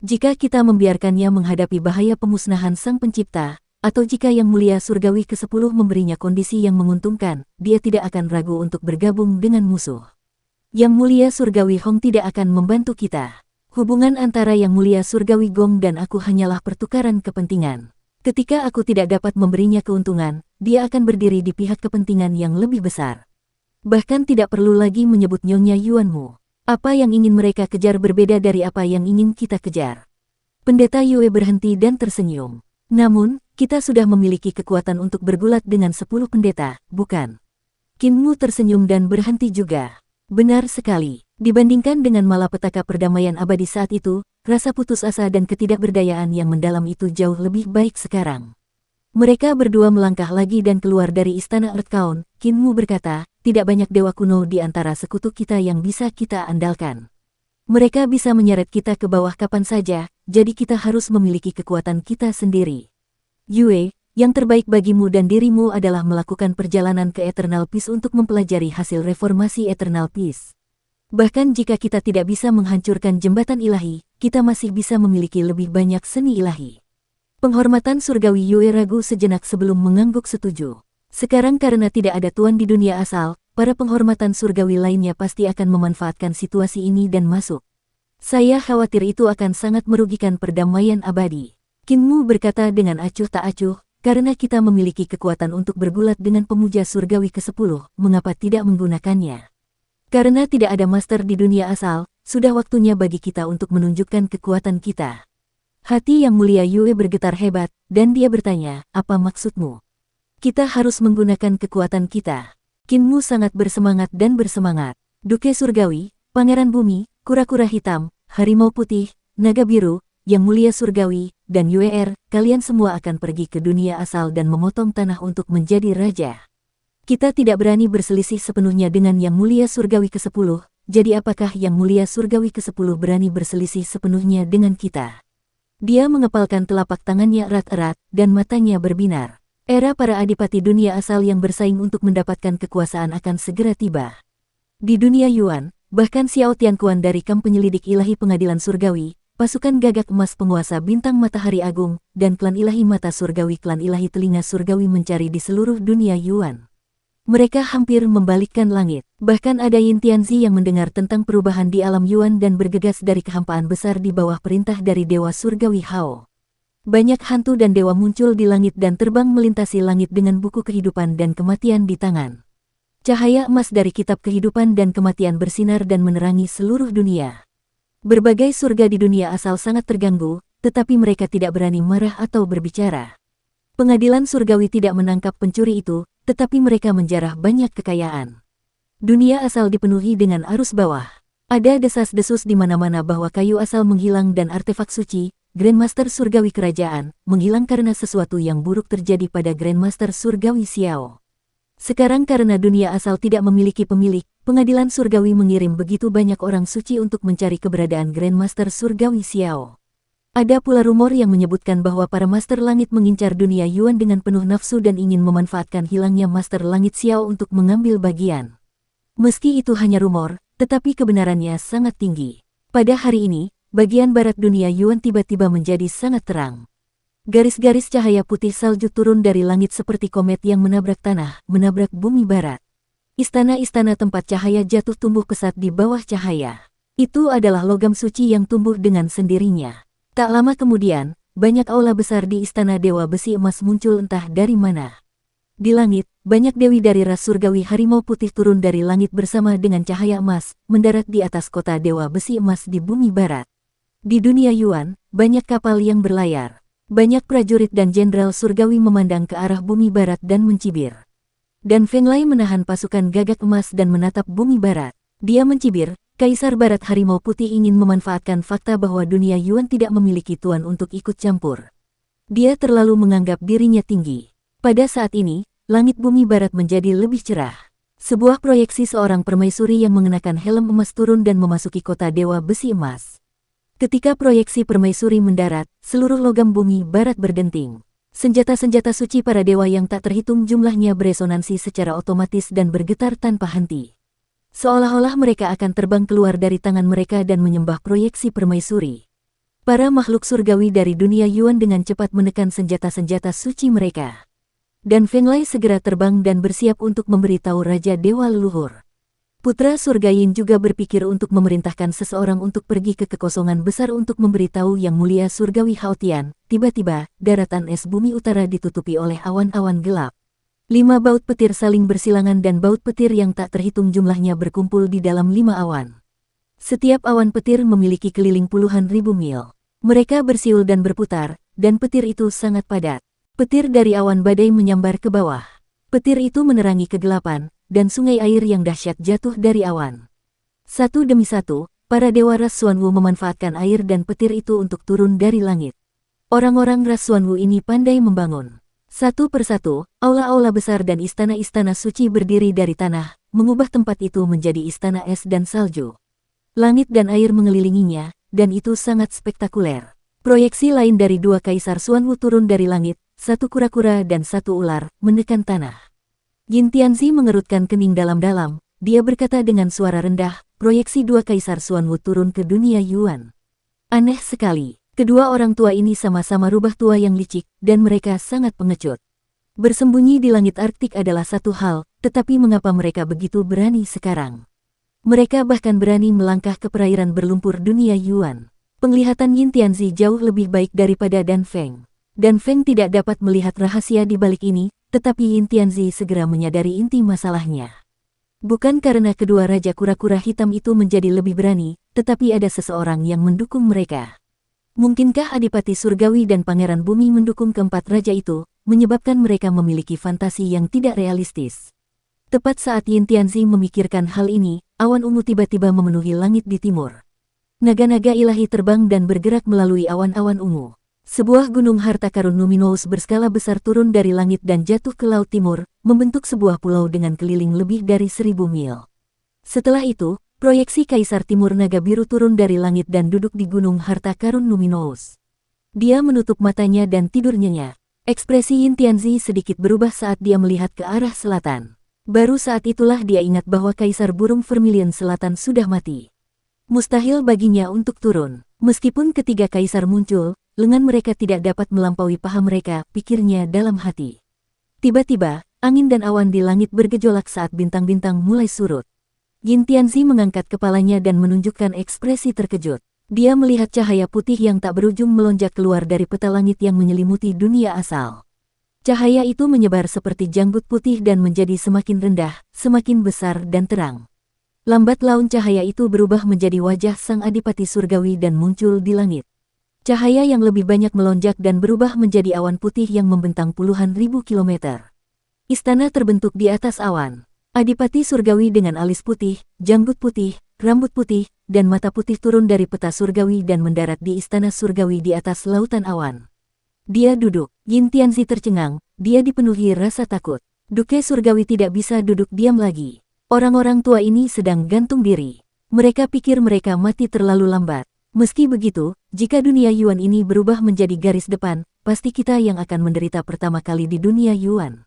Jika kita membiarkannya menghadapi bahaya pemusnahan Sang Pencipta, atau jika Yang Mulia Surgawi ke-10 memberinya kondisi yang menguntungkan, dia tidak akan ragu untuk bergabung dengan musuh. Yang Mulia Surgawi Hong tidak akan membantu kita. Hubungan antara Yang Mulia Surgawi Gong dan aku hanyalah pertukaran kepentingan. Ketika aku tidak dapat memberinya keuntungan, dia akan berdiri di pihak kepentingan yang lebih besar. Bahkan tidak perlu lagi menyebut Nyonya Yuanmu. Apa yang ingin mereka kejar berbeda dari apa yang ingin kita kejar. Pendeta Yue berhenti dan tersenyum. Namun, kita sudah memiliki kekuatan untuk bergulat dengan 10 pendeta, bukan? Kinmu tersenyum dan berhenti juga. Benar sekali. Dibandingkan dengan malapetaka perdamaian abadi saat itu, rasa putus asa dan ketidakberdayaan yang mendalam itu jauh lebih baik sekarang. Mereka berdua melangkah lagi dan keluar dari istana Earthbound. Kinmu berkata, tidak banyak dewa kuno di antara sekutu kita yang bisa kita andalkan. Mereka bisa menyeret kita ke bawah kapan saja, jadi kita harus memiliki kekuatan kita sendiri. Yue, yang terbaik bagimu dan dirimu adalah melakukan perjalanan ke Eternal Peace untuk mempelajari hasil reformasi Eternal Peace. Bahkan jika kita tidak bisa menghancurkan jembatan ilahi, kita masih bisa memiliki lebih banyak seni ilahi. Penghormatan surgawi Yue ragu sejenak sebelum mengangguk setuju. Sekarang karena tidak ada tuan di dunia asal, para penghormatan surgawi lainnya pasti akan memanfaatkan situasi ini dan masuk. Saya khawatir itu akan sangat merugikan perdamaian abadi. Kinmu berkata dengan acuh tak acuh, karena kita memiliki kekuatan untuk bergulat dengan pemuja surgawi ke-10, mengapa tidak menggunakannya? Karena tidak ada master di dunia asal, sudah waktunya bagi kita untuk menunjukkan kekuatan kita. Hati Yang Mulia Yue bergetar hebat, dan dia bertanya, apa maksudmu? Kita harus menggunakan kekuatan kita. Kinmu sangat bersemangat dan bersemangat. Duke Surgawi, Pangeran Bumi, Kura-Kura Hitam, Harimau Putih, Naga Biru, Yang Mulia Surgawi, dan Yue, kalian semua akan pergi ke dunia asal dan memotong tanah untuk menjadi raja. Kita tidak berani berselisih sepenuhnya dengan Yang Mulia Surgawi ke-10, jadi apakah Yang Mulia Surgawi ke-10 berani berselisih sepenuhnya dengan kita? Dia mengepalkan telapak tangannya erat-erat, dan matanya berbinar. Era para adipati dunia asal yang bersaing untuk mendapatkan kekuasaan akan segera tiba. Di dunia Yuan, bahkan Xiao Tianquan dari kamp penyelidik ilahi pengadilan surgawi, pasukan gagak emas penguasa bintang matahari agung, dan klan ilahi mata surgawi klan ilahi telinga surgawi mencari di seluruh dunia Yuan. Mereka hampir membalikkan langit. Bahkan ada Yin Tianzi yang mendengar tentang perubahan di alam Yuan dan bergegas dari kehampaan besar di bawah perintah dari Dewa Surgawi Hao. Banyak hantu dan dewa muncul di langit dan terbang melintasi langit dengan buku kehidupan dan kematian di tangan. Cahaya emas dari kitab kehidupan dan kematian bersinar dan menerangi seluruh dunia. Berbagai surga di dunia asal sangat terganggu, tetapi mereka tidak berani marah atau berbicara. Pengadilan surgawi tidak menangkap pencuri itu, tetapi mereka menjarah banyak kekayaan. Dunia asal dipenuhi dengan arus bawah. Ada desas-desus di mana-mana bahwa kayu asal menghilang dan artefak suci, Grandmaster Surgawi Kerajaan, menghilang karena sesuatu yang buruk terjadi pada Grandmaster Surgawi Xiao. Sekarang karena dunia asal tidak memiliki pemilik, pengadilan surgawi mengirim begitu banyak orang suci untuk mencari keberadaan Grandmaster Surgawi Xiao. Ada pula rumor yang menyebutkan bahwa para Master Langit mengincar dunia Yuan dengan penuh nafsu dan ingin memanfaatkan hilangnya Master Langit Xiao untuk mengambil bagian. Meski itu hanya rumor, tetapi kebenarannya sangat tinggi. Pada hari ini, bagian barat dunia Yuan tiba-tiba menjadi sangat terang. Garis-garis cahaya putih salju turun dari langit seperti komet yang menabrak tanah, menabrak bumi barat. Istana-istana tempat cahaya jatuh tumbuh pesat di bawah cahaya. Itu adalah logam suci yang tumbuh dengan sendirinya. Tak lama kemudian, banyak aula besar di istana Dewa Besi Emas muncul entah dari mana. Di langit, banyak dewi dari ras surgawi Harimau Putih turun dari langit bersama dengan cahaya emas, mendarat di atas kota Dewa Besi Emas di bumi barat. Di dunia Yuan, banyak kapal yang berlayar. Banyak prajurit dan jenderal surgawi memandang ke arah bumi barat dan mencibir. Dan Feng Lai menahan pasukan gagak emas dan menatap bumi barat. Dia mencibir, Kaisar Barat Harimau Putih ingin memanfaatkan fakta bahwa dunia Yuan tidak memiliki tuan untuk ikut campur. Dia terlalu menganggap dirinya tinggi. Pada saat ini, langit bumi barat menjadi lebih cerah. Sebuah proyeksi seorang permaisuri yang mengenakan helm emas turun dan memasuki kota Dewa Besi Emas. Ketika proyeksi permaisuri mendarat, seluruh logam bumi barat berdenting. Senjata-senjata suci para dewa yang tak terhitung jumlahnya beresonansi secara otomatis dan bergetar tanpa henti. Seolah-olah mereka akan terbang keluar dari tangan mereka dan menyembah proyeksi permaisuri. Para makhluk surgawi dari dunia Yuan dengan cepat menekan senjata-senjata suci mereka. Dan Feng Lei segera terbang dan bersiap untuk memberitahu Raja Dewa Leluhur. Putra surga Yin juga berpikir untuk memerintahkan seseorang untuk pergi ke kekosongan besar untuk memberitahu Yang Mulia Surgawi Haotian. Tiba-tiba, daratan es bumi utara ditutupi oleh awan-awan gelap. 5 baut petir saling bersilangan dan baut petir yang tak terhitung jumlahnya berkumpul di dalam 5 awan. Setiap awan petir memiliki keliling puluhan ribu mil. Mereka bersiul dan berputar, dan petir itu sangat padat. Petir dari awan badai menyambar ke bawah. Petir itu menerangi kegelapan, dan sungai air yang dahsyat jatuh dari awan. Satu demi satu, para dewa ras Xuanwu memanfaatkan air dan petir itu untuk turun dari langit. Orang-orang ras Xuanwu ini pandai membangun. Satu persatu, aula-aula besar dan istana-istana suci berdiri dari tanah, mengubah tempat itu menjadi istana es dan salju. Langit dan air mengelilinginya, dan itu sangat spektakuler. Proyeksi lain dari 2 kaisar Xuanwu turun dari langit, 1 kura-kura dan 1 ular, menekan tanah. Yin Tianzi mengerutkan kening dalam-dalam, dia berkata dengan suara rendah, proyeksi 2 kaisar Xuanwu turun ke dunia Yuan. Aneh sekali, kedua orang tua ini sama-sama rubah tua yang licik, dan mereka sangat pengecut. Bersembunyi di langit Arktik adalah satu hal, tetapi mengapa mereka begitu berani sekarang? Mereka bahkan berani melangkah ke perairan berlumpur dunia Yuan. Penglihatan Yin Tianzi jauh lebih baik daripada Dan Feng. Dan Feng tidak dapat melihat rahasia di balik ini, tetapi Yin Tianzi segera menyadari inti masalahnya. Bukan karena kedua raja kura-kura hitam itu menjadi lebih berani, tetapi ada seseorang yang mendukung mereka. Mungkinkah Adipati Surgawi dan Pangeran Bumi mendukung keempat raja itu, menyebabkan mereka memiliki fantasi yang tidak realistis? Tepat saat Yin Tianzi memikirkan hal ini, awan ungu tiba-tiba memenuhi langit di timur. Naga-naga ilahi terbang dan bergerak melalui awan-awan ungu. Sebuah gunung harta karun luminous berskala besar turun dari langit dan jatuh ke laut timur, membentuk sebuah pulau dengan keliling lebih dari 1000 mil. Setelah itu, proyeksi Kaisar Timur Naga Biru turun dari langit dan duduk di gunung harta karun luminous. Dia menutup matanya dan tidur nyenyak. Ekspresi Yin Tianzi sedikit berubah saat dia melihat ke arah selatan. Baru saat itulah dia ingat bahwa Kaisar Burung Vermilion Selatan sudah mati. Mustahil baginya untuk turun. Meskipun ketiga kaisar muncul, lengan mereka tidak dapat melampaui paha mereka, pikirnya dalam hati. Tiba-tiba, angin dan awan di langit bergejolak saat bintang-bintang mulai surut. Yin Tianzi mengangkat kepalanya dan menunjukkan ekspresi terkejut. Dia melihat cahaya putih yang tak berujung melonjak keluar dari peta langit yang menyelimuti dunia asal. Cahaya itu menyebar seperti janggut putih dan menjadi semakin rendah, semakin besar dan terang. Lambat laun cahaya itu berubah menjadi wajah sang Adipati Surgawi dan muncul di langit. Cahaya yang lebih banyak melonjak dan berubah menjadi awan putih yang membentang puluhan ribu kilometer. Istana terbentuk di atas awan. Adipati Surgawi dengan alis putih, janggut putih, rambut putih, dan mata putih turun dari peta surgawi dan mendarat di istana surgawi di atas lautan awan. Dia duduk. Yin Tianzi tercengang, dia dipenuhi rasa takut. Duke surgawi tidak bisa duduk diam lagi. Orang-orang tua ini sedang gantung diri. Mereka pikir mereka mati terlalu lambat. Meski begitu, jika dunia Yuan ini berubah menjadi garis depan, pasti kita yang akan menderita pertama kali di dunia Yuan.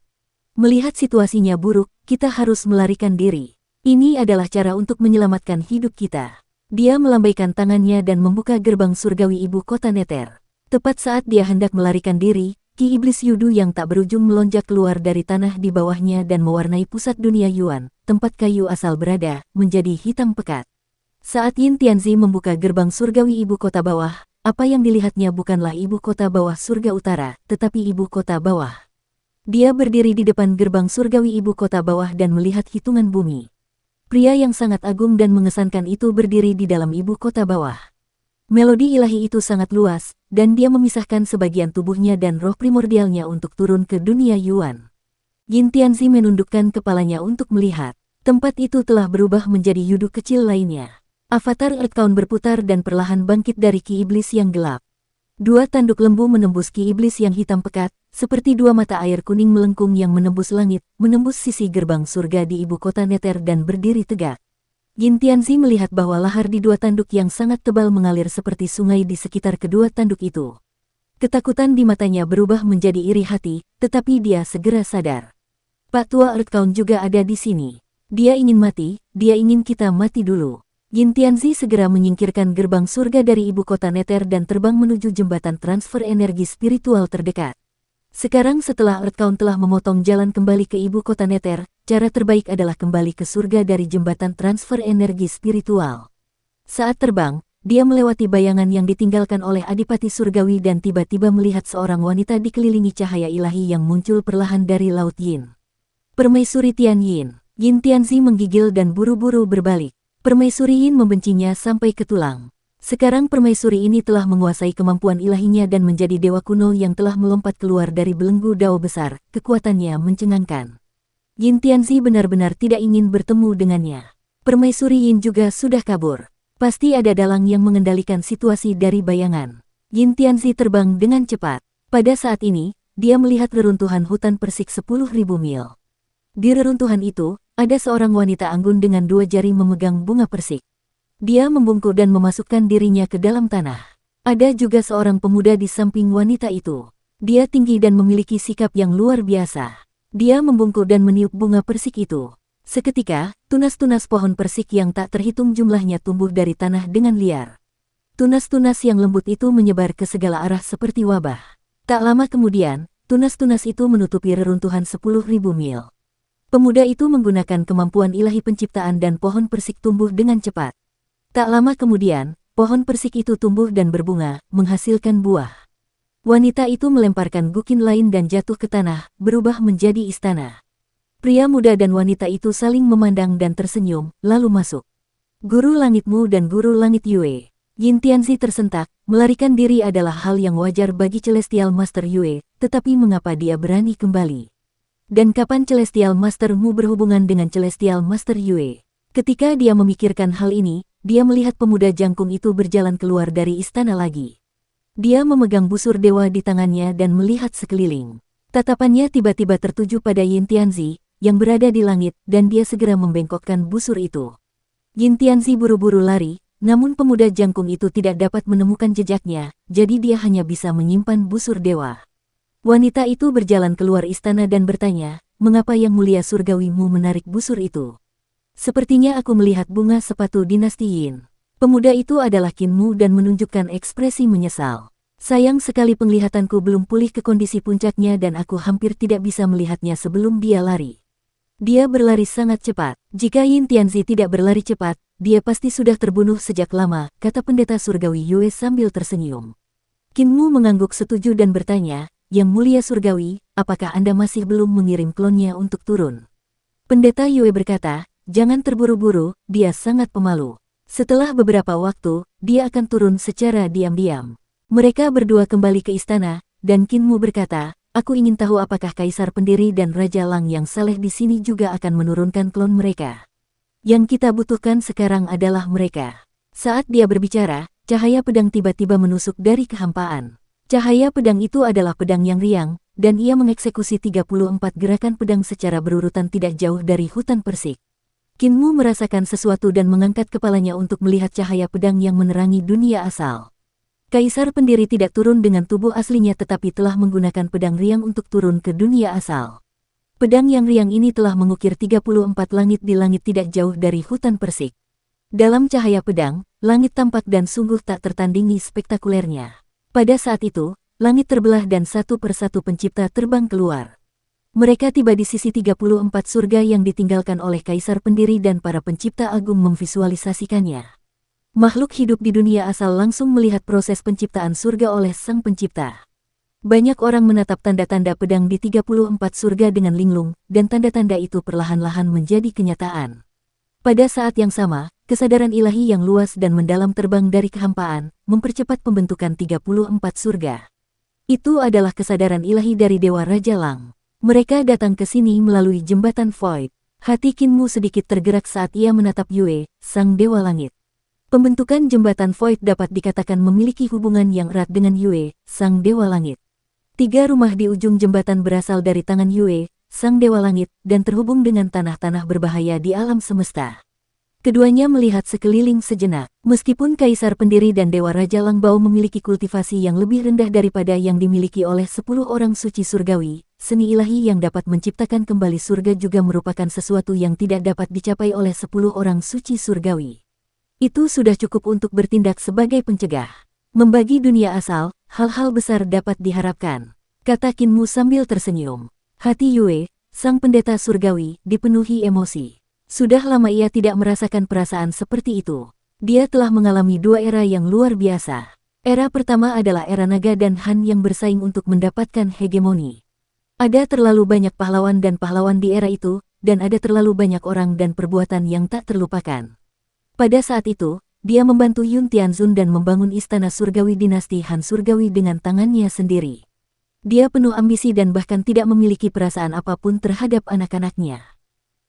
Melihat situasinya buruk, kita harus melarikan diri. Ini adalah cara untuk menyelamatkan hidup kita. Dia melambaikan tangannya dan membuka gerbang surgawi ibu kota Nether. Tepat saat dia hendak melarikan diri, Ki Iblis Yudu yang tak berujung melonjak keluar dari tanah di bawahnya dan mewarnai pusat dunia Yuan, tempat kayu asal berada, menjadi hitam pekat. Saat Yin Tianzi membuka gerbang surgawi ibu kota bawah, apa yang dilihatnya bukanlah ibu kota bawah surga utara, tetapi ibu kota bawah. Dia berdiri di depan gerbang surgawi ibu kota bawah dan melihat hitungan bumi. Pria yang sangat agung dan mengesankan itu berdiri di dalam ibu kota bawah. Melodi ilahi itu sangat luas, dan dia memisahkan sebagian tubuhnya dan roh primordialnya untuk turun ke dunia Yuan. Yin Tianzi menundukkan kepalanya untuk melihat. Tempat itu telah berubah menjadi Yudu kecil lainnya. Avatar Earthbound berputar dan perlahan bangkit dari Ki Iblis yang gelap. 2 tanduk lembu menembus Ki Iblis yang hitam pekat, seperti 2 mata air kuning melengkung yang menembus langit, menembus sisi gerbang surga di ibu kota Nether dan berdiri tegak. Yin Tianzi melihat bahwa lahar di 2 tanduk yang sangat tebal mengalir seperti sungai di sekitar kedua tanduk itu. Ketakutan di matanya berubah menjadi iri hati, tetapi dia segera sadar. Pak Tua Earthbound juga ada di sini. Dia ingin mati, dia ingin kita mati dulu. Yin Tianzi segera menyingkirkan gerbang surga dari ibu kota Nether dan terbang menuju jembatan transfer energi spiritual terdekat. Sekarang setelah Earthbound telah memotong jalan kembali ke ibu kota Nether, cara terbaik adalah kembali ke surga dari jembatan transfer energi spiritual. Saat terbang, dia melewati bayangan yang ditinggalkan oleh Adipati Surgawi dan tiba-tiba melihat seorang wanita dikelilingi cahaya ilahi yang muncul perlahan dari Laut Yin. Permaisuri Tian Yin. Yin Tianzi menggigil dan buru-buru berbalik. Permaisuri Yin membencinya sampai ke tulang. Sekarang permaisuri ini telah menguasai kemampuan ilahinya dan menjadi dewa kuno yang telah melompat keluar dari belenggu Dao besar. Kekuatannya mencengangkan. Yin Tianzi benar-benar tidak ingin bertemu dengannya. Permaisuri Yin juga sudah kabur. Pasti ada dalang yang mengendalikan situasi dari bayangan. Yin Tianzi terbang dengan cepat. Pada saat ini, dia melihat reruntuhan hutan persik 10.000 mil. Di reruntuhan itu, ada seorang wanita anggun dengan 2 jari memegang bunga persik. Dia membungkuk dan memasukkan dirinya ke dalam tanah. Ada juga seorang pemuda di samping wanita itu. Dia tinggi dan memiliki sikap yang luar biasa. Dia membungkuk dan meniup bunga persik itu. Seketika, tunas-tunas pohon persik yang tak terhitung jumlahnya tumbuh dari tanah dengan liar. Tunas-tunas yang lembut itu menyebar ke segala arah seperti wabah. Tak lama kemudian, tunas-tunas itu menutupi reruntuhan 10.000 mil. Pemuda itu menggunakan kemampuan ilahi penciptaan dan pohon persik tumbuh dengan cepat. Tak lama kemudian, pohon persik itu tumbuh dan berbunga, menghasilkan buah. Wanita itu melemparkan gukin lain dan jatuh ke tanah, berubah menjadi istana. Pria muda dan wanita itu saling memandang dan tersenyum, lalu masuk. Guru langitmu dan guru langit Yue. Yin Tianzi tersentak, melarikan diri adalah hal yang wajar bagi Celestial Master Yue, tetapi mengapa dia berani kembali? Dan kapan Celestial Master-mu berhubungan dengan Celestial Master Yue? Ketika dia memikirkan hal ini, dia melihat pemuda jangkung itu berjalan keluar dari istana lagi. Dia memegang busur dewa di tangannya dan melihat sekeliling. Tatapannya tiba-tiba tertuju pada Yin Tianzi, yang berada di langit, dan dia segera membengkokkan busur itu. Yin Tianzi buru-buru lari, namun pemuda jangkung itu tidak dapat menemukan jejaknya, jadi dia hanya bisa menyimpan busur dewa. Wanita itu berjalan keluar istana dan bertanya, "Mengapa Yang Mulia Surgawimu menarik busur itu?" "Sepertinya aku melihat bunga sepatu dinasti Yin." Pemuda itu adalah Qinmu dan menunjukkan ekspresi menyesal. "Sayang sekali penglihatanku belum pulih ke kondisi puncaknya dan aku hampir tidak bisa melihatnya sebelum dia lari." "Dia berlari sangat cepat. Jika Yin Tianzi tidak berlari cepat, dia pasti sudah terbunuh sejak lama," kata pendeta surgawi Yue sambil tersenyum. Qinmu mengangguk setuju dan bertanya, "Yang Mulia Surgawi, apakah Anda masih belum mengirim klonnya untuk turun?" Pendeta Yue berkata, "Jangan terburu-buru, dia sangat pemalu. Setelah beberapa waktu, dia akan turun secara diam-diam." Mereka berdua kembali ke istana, dan Qinmu berkata, "Aku ingin tahu apakah Kaisar Pendiri dan Raja Lang yang saleh di sini juga akan menurunkan klon mereka. Yang kita butuhkan sekarang adalah mereka." Saat dia berbicara, cahaya pedang tiba-tiba menusuk dari kehampaan. Cahaya pedang itu adalah pedang yang riang, dan ia mengeksekusi 34 gerakan pedang secara berurutan tidak jauh dari hutan persik. Qinmu merasakan sesuatu dan mengangkat kepalanya untuk melihat cahaya pedang yang menerangi dunia asal. Kaisar Pendiri tidak turun dengan tubuh aslinya tetapi telah menggunakan pedang riang untuk turun ke dunia asal. Pedang yang riang ini telah mengukir 34 langit di langit tidak jauh dari hutan persik. Dalam cahaya pedang, langit tampak dan sungguh tak tertandingi spektakulernya. Pada saat itu, langit terbelah dan satu persatu pencipta terbang keluar. Mereka tiba di sisi 34 surga yang ditinggalkan oleh Kaisar Pendiri dan para pencipta agung memvisualisasikannya. Makhluk hidup di dunia asal langsung melihat proses penciptaan surga oleh Sang Pencipta. Banyak orang menatap tanda-tanda pedang di 34 surga dengan linglung, dan tanda-tanda itu perlahan-lahan menjadi kenyataan. Pada saat yang sama, kesadaran ilahi yang luas dan mendalam terbang dari kehampaan, mempercepat pembentukan 34 surga. Itu adalah kesadaran ilahi dari Dewa Raja Lang. Mereka datang ke sini melalui jembatan Void. Hati Qinmu sedikit tergerak saat ia menatap Yue, Sang Dewa Langit. Pembentukan jembatan Void dapat dikatakan memiliki hubungan yang erat dengan Yue, Sang Dewa Langit. 3 rumah di ujung jembatan berasal dari tangan Yue, Sang Dewa Langit, dan terhubung dengan tanah-tanah berbahaya di alam semesta. Keduanya melihat sekeliling sejenak. Meskipun Kaisar Pendiri dan Dewa Raja Langbao memiliki kultivasi yang lebih rendah daripada yang dimiliki oleh 10 orang suci surgawi, seni ilahi yang dapat menciptakan kembali surga juga merupakan sesuatu yang tidak dapat dicapai oleh 10 orang suci surgawi. Itu sudah cukup untuk bertindak sebagai pencegah. Membagi dunia asal, hal-hal besar dapat diharapkan, kata Qin Mu sambil tersenyum. Hati Yue, sang pendeta surgawi, dipenuhi emosi. Sudah lama ia tidak merasakan perasaan seperti itu. Dia telah mengalami dua era yang luar biasa. Era pertama adalah era naga dan Han yang bersaing untuk mendapatkan hegemoni. Ada terlalu banyak pahlawan dan pahlawan di era itu, dan ada terlalu banyak orang dan perbuatan yang tak terlupakan. Pada saat itu, dia membantu Yun Tianzun dan membangun istana surgawi dinasti Han surgawi dengan tangannya sendiri. Dia penuh ambisi dan bahkan tidak memiliki perasaan apapun terhadap anak-anaknya.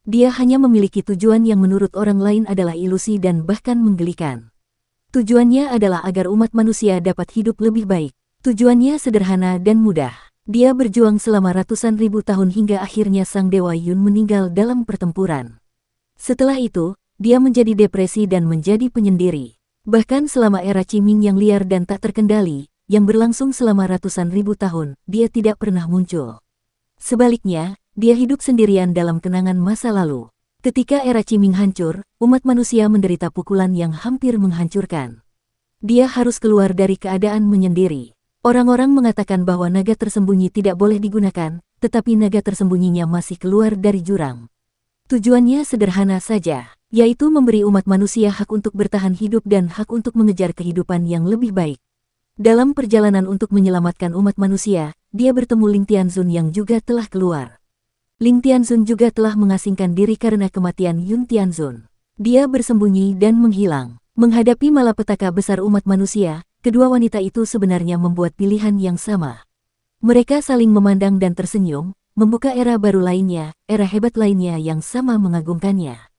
Dia hanya memiliki tujuan yang menurut orang lain adalah ilusi dan bahkan menggelikan. Tujuannya adalah agar umat manusia dapat hidup lebih baik. Tujuannya sederhana dan mudah. Dia berjuang selama ratusan ribu tahun hingga akhirnya sang Dewa Yun meninggal dalam pertempuran. Setelah itu, dia menjadi depresi dan menjadi penyendiri. Bahkan selama era Qiming yang liar dan tak terkendali, yang berlangsung selama ratusan ribu tahun, dia tidak pernah muncul. Sebaliknya, dia hidup sendirian dalam kenangan masa lalu. Ketika era Qiming hancur, umat manusia menderita pukulan yang hampir menghancurkan. Dia harus keluar dari keadaan menyendiri. Orang-orang mengatakan bahwa naga tersembunyi tidak boleh digunakan, tetapi naga tersembunyinya masih keluar dari jurang. Tujuannya sederhana saja, yaitu memberi umat manusia hak untuk bertahan hidup dan hak untuk mengejar kehidupan yang lebih baik. Dalam perjalanan untuk menyelamatkan umat manusia, dia bertemu Ling Tianzun yang juga telah keluar. Ling Tianzun juga telah mengasingkan diri karena kematian Yun Tianzun. Dia bersembunyi dan menghilang. Menghadapi malapetaka besar umat manusia, kedua wanita itu sebenarnya membuat pilihan yang sama. Mereka saling memandang dan tersenyum, membuka era baru lainnya, era hebat lainnya yang sama mengagumkannya.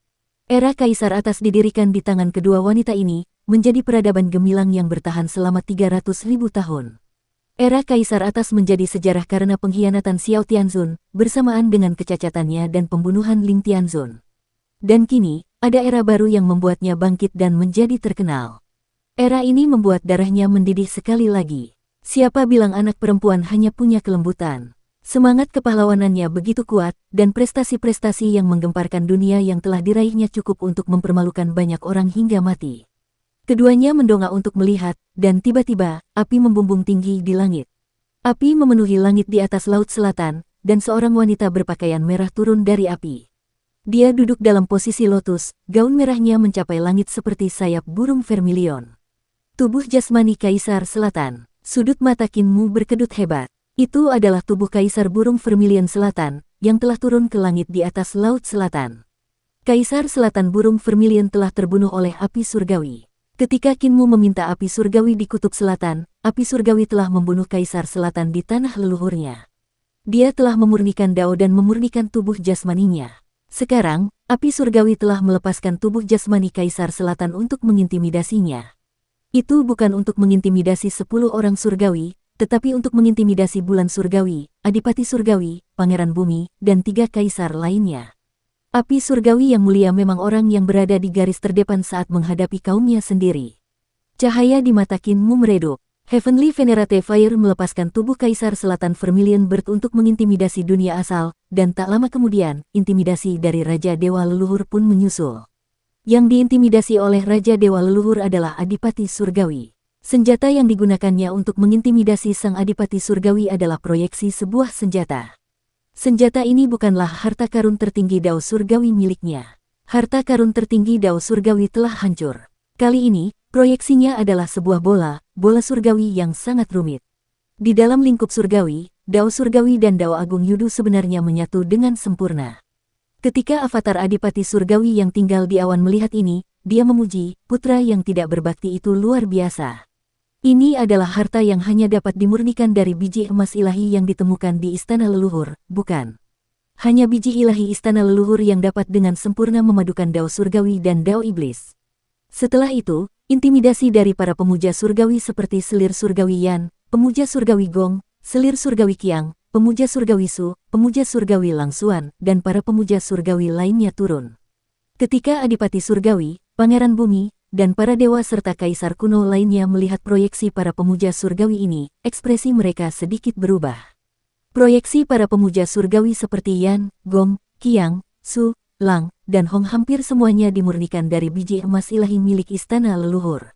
Era Kaisar Atas didirikan di tangan kedua wanita ini, menjadi peradaban gemilang yang bertahan selama 300.000 tahun. Era Kaisar Atas menjadi sejarah karena pengkhianatan Xiao Tianzun, bersamaan dengan kecacatannya dan pembunuhan Ling Tianzun. Dan kini, ada era baru yang membuatnya bangkit dan menjadi terkenal. Era ini membuat darahnya mendidih sekali lagi. Siapa bilang anak perempuan hanya punya kelembutan? Semangat kepahlawanannya begitu kuat, dan prestasi-prestasi yang menggemparkan dunia yang telah diraihnya cukup untuk mempermalukan banyak orang hingga mati. Keduanya mendongak untuk melihat, dan tiba-tiba, api membumbung tinggi di langit. Api memenuhi langit di atas laut selatan, dan seorang wanita berpakaian merah turun dari api. Dia duduk dalam posisi lotus, gaun merahnya mencapai langit seperti sayap burung vermilion. Tubuh jasmani Kaisar Selatan, sudut mata Qin Mu berkedut hebat. Itu adalah tubuh Kaisar burung vermilion selatan, yang telah turun ke langit di atas laut selatan. Kaisar Selatan burung vermilion telah terbunuh oleh api surgawi. Ketika Qin Mu meminta api surgawi di kutub selatan, api surgawi telah membunuh Kaisar Selatan di tanah leluhurnya. Dia telah memurnikan Dao dan memurnikan tubuh jasmaninya. Sekarang, api surgawi telah melepaskan tubuh jasmani Kaisar Selatan untuk mengintimidasinya. Itu bukan untuk mengintimidasi 10 orang surgawi, tetapi untuk mengintimidasi bulan surgawi, adipati surgawi, pangeran bumi, dan 3 kaisar lainnya. Api surgawi yang mulia memang orang yang berada di garis terdepan saat menghadapi kaumnya sendiri. Cahaya di mata Qin Mu meredup. Heavenly Venerate Fire melepaskan tubuh Kaisar Selatan Vermilion Bird untuk mengintimidasi dunia asal, dan tak lama kemudian, intimidasi dari Raja Dewa Leluhur pun menyusul. Yang diintimidasi oleh Raja Dewa Leluhur adalah Adipati Surgawi. Senjata yang digunakannya untuk mengintimidasi sang Adipati Surgawi adalah proyeksi sebuah senjata. Senjata ini bukanlah harta karun tertinggi Dao Surgawi miliknya. Harta karun tertinggi Dao Surgawi telah hancur. Kali ini, proyeksinya adalah sebuah bola surgawi yang sangat rumit. Di dalam lingkup surgawi, Dao Surgawi dan Dao Agung Yudu sebenarnya menyatu dengan sempurna. Ketika avatar Adipati Surgawi yang tinggal di awan melihat ini, dia memuji, putra yang tidak berbakti itu luar biasa. Ini adalah harta yang hanya dapat dimurnikan dari biji emas ilahi yang ditemukan di istana leluhur, bukan? Hanya biji ilahi istana leluhur yang dapat dengan sempurna memadukan Dao Surgawi dan Dao Iblis. Setelah itu, intimidasi dari para pemuja surgawi seperti selir surgawi Yan, pemuja surgawi Gong, selir surgawi Qiang, pemuja surgawi Su, pemuja surgawi Langsuan, dan para pemuja surgawi lainnya turun. Ketika Adipati Surgawi, Pangeran Bumi, dan para dewa serta kaisar kuno lainnya melihat proyeksi para pemuja surgawi ini, ekspresi mereka sedikit berubah. Proyeksi para pemuja surgawi seperti Yan, Gong, Qiang, Su, Lang, dan Hong hampir semuanya dimurnikan dari biji emas ilahi milik istana leluhur.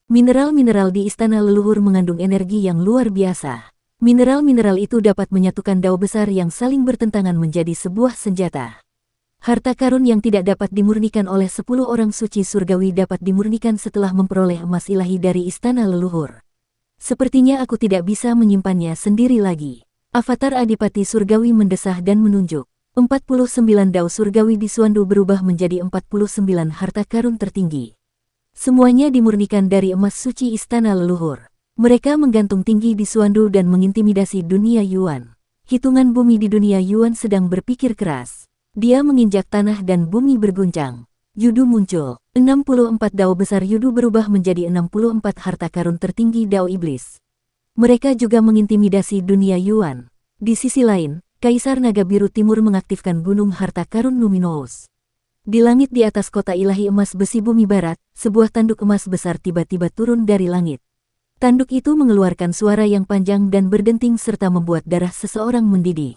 Mineral-mineral di istana leluhur mengandung energi yang luar biasa. Mineral-mineral itu dapat menyatukan dao besar yang saling bertentangan menjadi sebuah senjata. Harta karun yang tidak dapat dimurnikan oleh 10 orang suci surgawi dapat dimurnikan setelah memperoleh emas ilahi dari istana leluhur. Sepertinya aku tidak bisa menyimpannya sendiri lagi. Avatar Adipati Surgawi mendesah dan menunjuk. 49 dao surgawi di Suandu berubah menjadi 49 harta karun tertinggi. Semuanya dimurnikan dari emas suci istana leluhur. Mereka menggantung tinggi di Suandu dan mengintimidasi dunia Yuan. Hitungan bumi di dunia Yuan sedang berpikir keras. Dia menginjak tanah dan bumi berguncang. Yudu muncul. 64 dao besar Yudu berubah menjadi 64 harta karun tertinggi dao iblis. Mereka juga mengintimidasi dunia Yuan. Di sisi lain, Kaisar Naga Biru Timur mengaktifkan gunung harta karun luminous. Di langit di atas kota ilahi emas besi bumi barat, sebuah tanduk emas besar tiba-tiba turun dari langit. Tanduk itu mengeluarkan suara yang panjang dan berdenting serta membuat darah seseorang mendidih.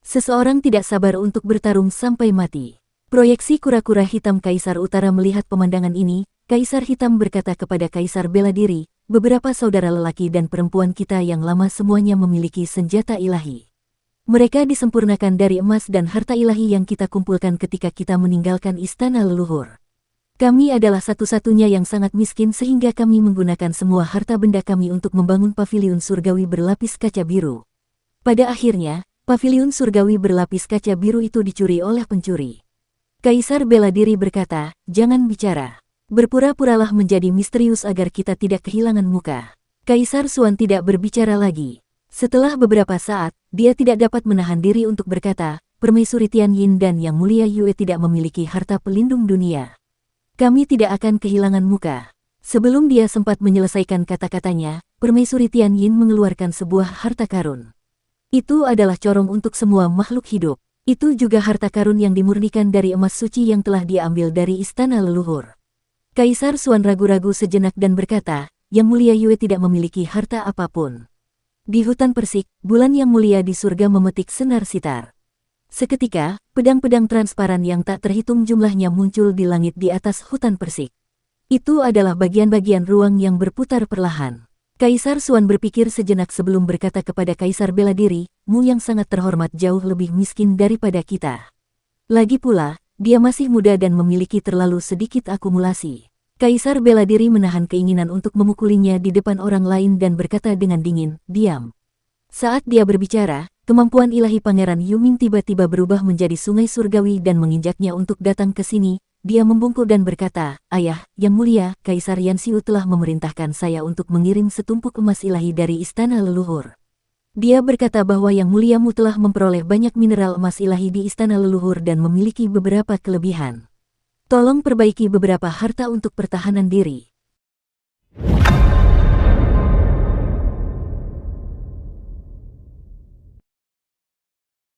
Seseorang tidak sabar untuk bertarung sampai mati. Proyeksi kura-kura hitam Kaisar Utara melihat pemandangan ini. Kaisar Hitam berkata kepada Kaisar Bela Diri, beberapa saudara lelaki dan perempuan kita yang lama semuanya memiliki senjata ilahi. Mereka disempurnakan dari emas dan harta ilahi yang kita kumpulkan ketika kita meninggalkan istana leluhur. Kami adalah satu-satunya yang sangat miskin sehingga kami menggunakan semua harta benda kami untuk membangun paviliun surgawi berlapis kaca biru. Pada akhirnya, paviliun surgawi berlapis kaca biru itu dicuri oleh pencuri. Kaisar Bela Diri berkata, jangan bicara. Berpura-puralah menjadi misterius agar kita tidak kehilangan muka. Kaisar Xuan tidak berbicara lagi. Setelah beberapa saat, dia tidak dapat menahan diri untuk berkata, Permaisuri Tianyin dan Yang Mulia Yue tidak memiliki harta pelindung dunia. Kami tidak akan kehilangan muka. Sebelum dia sempat menyelesaikan kata-katanya, Permaisuri Tianyin mengeluarkan sebuah harta karun. Itu adalah corong untuk semua makhluk hidup. Itu juga harta karun yang dimurnikan dari emas suci yang telah diambil dari istana leluhur. Kaisar Xuan ragu-ragu sejenak dan berkata, Yang Mulia Yue tidak memiliki harta apapun. Di hutan persik, bulan yang mulia di surga memetik senar sitar. Seketika, pedang-pedang transparan yang tak terhitung jumlahnya muncul di langit di atas hutan persik. Itu adalah bagian-bagian ruang yang berputar perlahan. Kaisar Xuan berpikir sejenak sebelum berkata kepada Kaisar Bela Diri, Mu yang sangat terhormat jauh lebih miskin daripada kita. Lagi pula, dia masih muda dan memiliki terlalu sedikit akumulasi. Kaisar Bela Diri menahan keinginan untuk memukulinya di depan orang lain dan berkata dengan dingin, diam. Saat dia berbicara, kemampuan ilahi Pangeran Yuming tiba-tiba berubah menjadi sungai surgawi dan menginjaknya untuk datang ke sini. Dia membungkuk dan berkata, Ayah, Yang Mulia, Kaisar Yanxiu telah memerintahkan saya untuk mengirim setumpuk emas ilahi dari istana leluhur. Dia berkata bahwa Yang Muliamu telah memperoleh banyak mineral emas ilahi di istana leluhur dan memiliki beberapa kelebihan. Tolong perbaiki beberapa harta untuk pertahanan diri.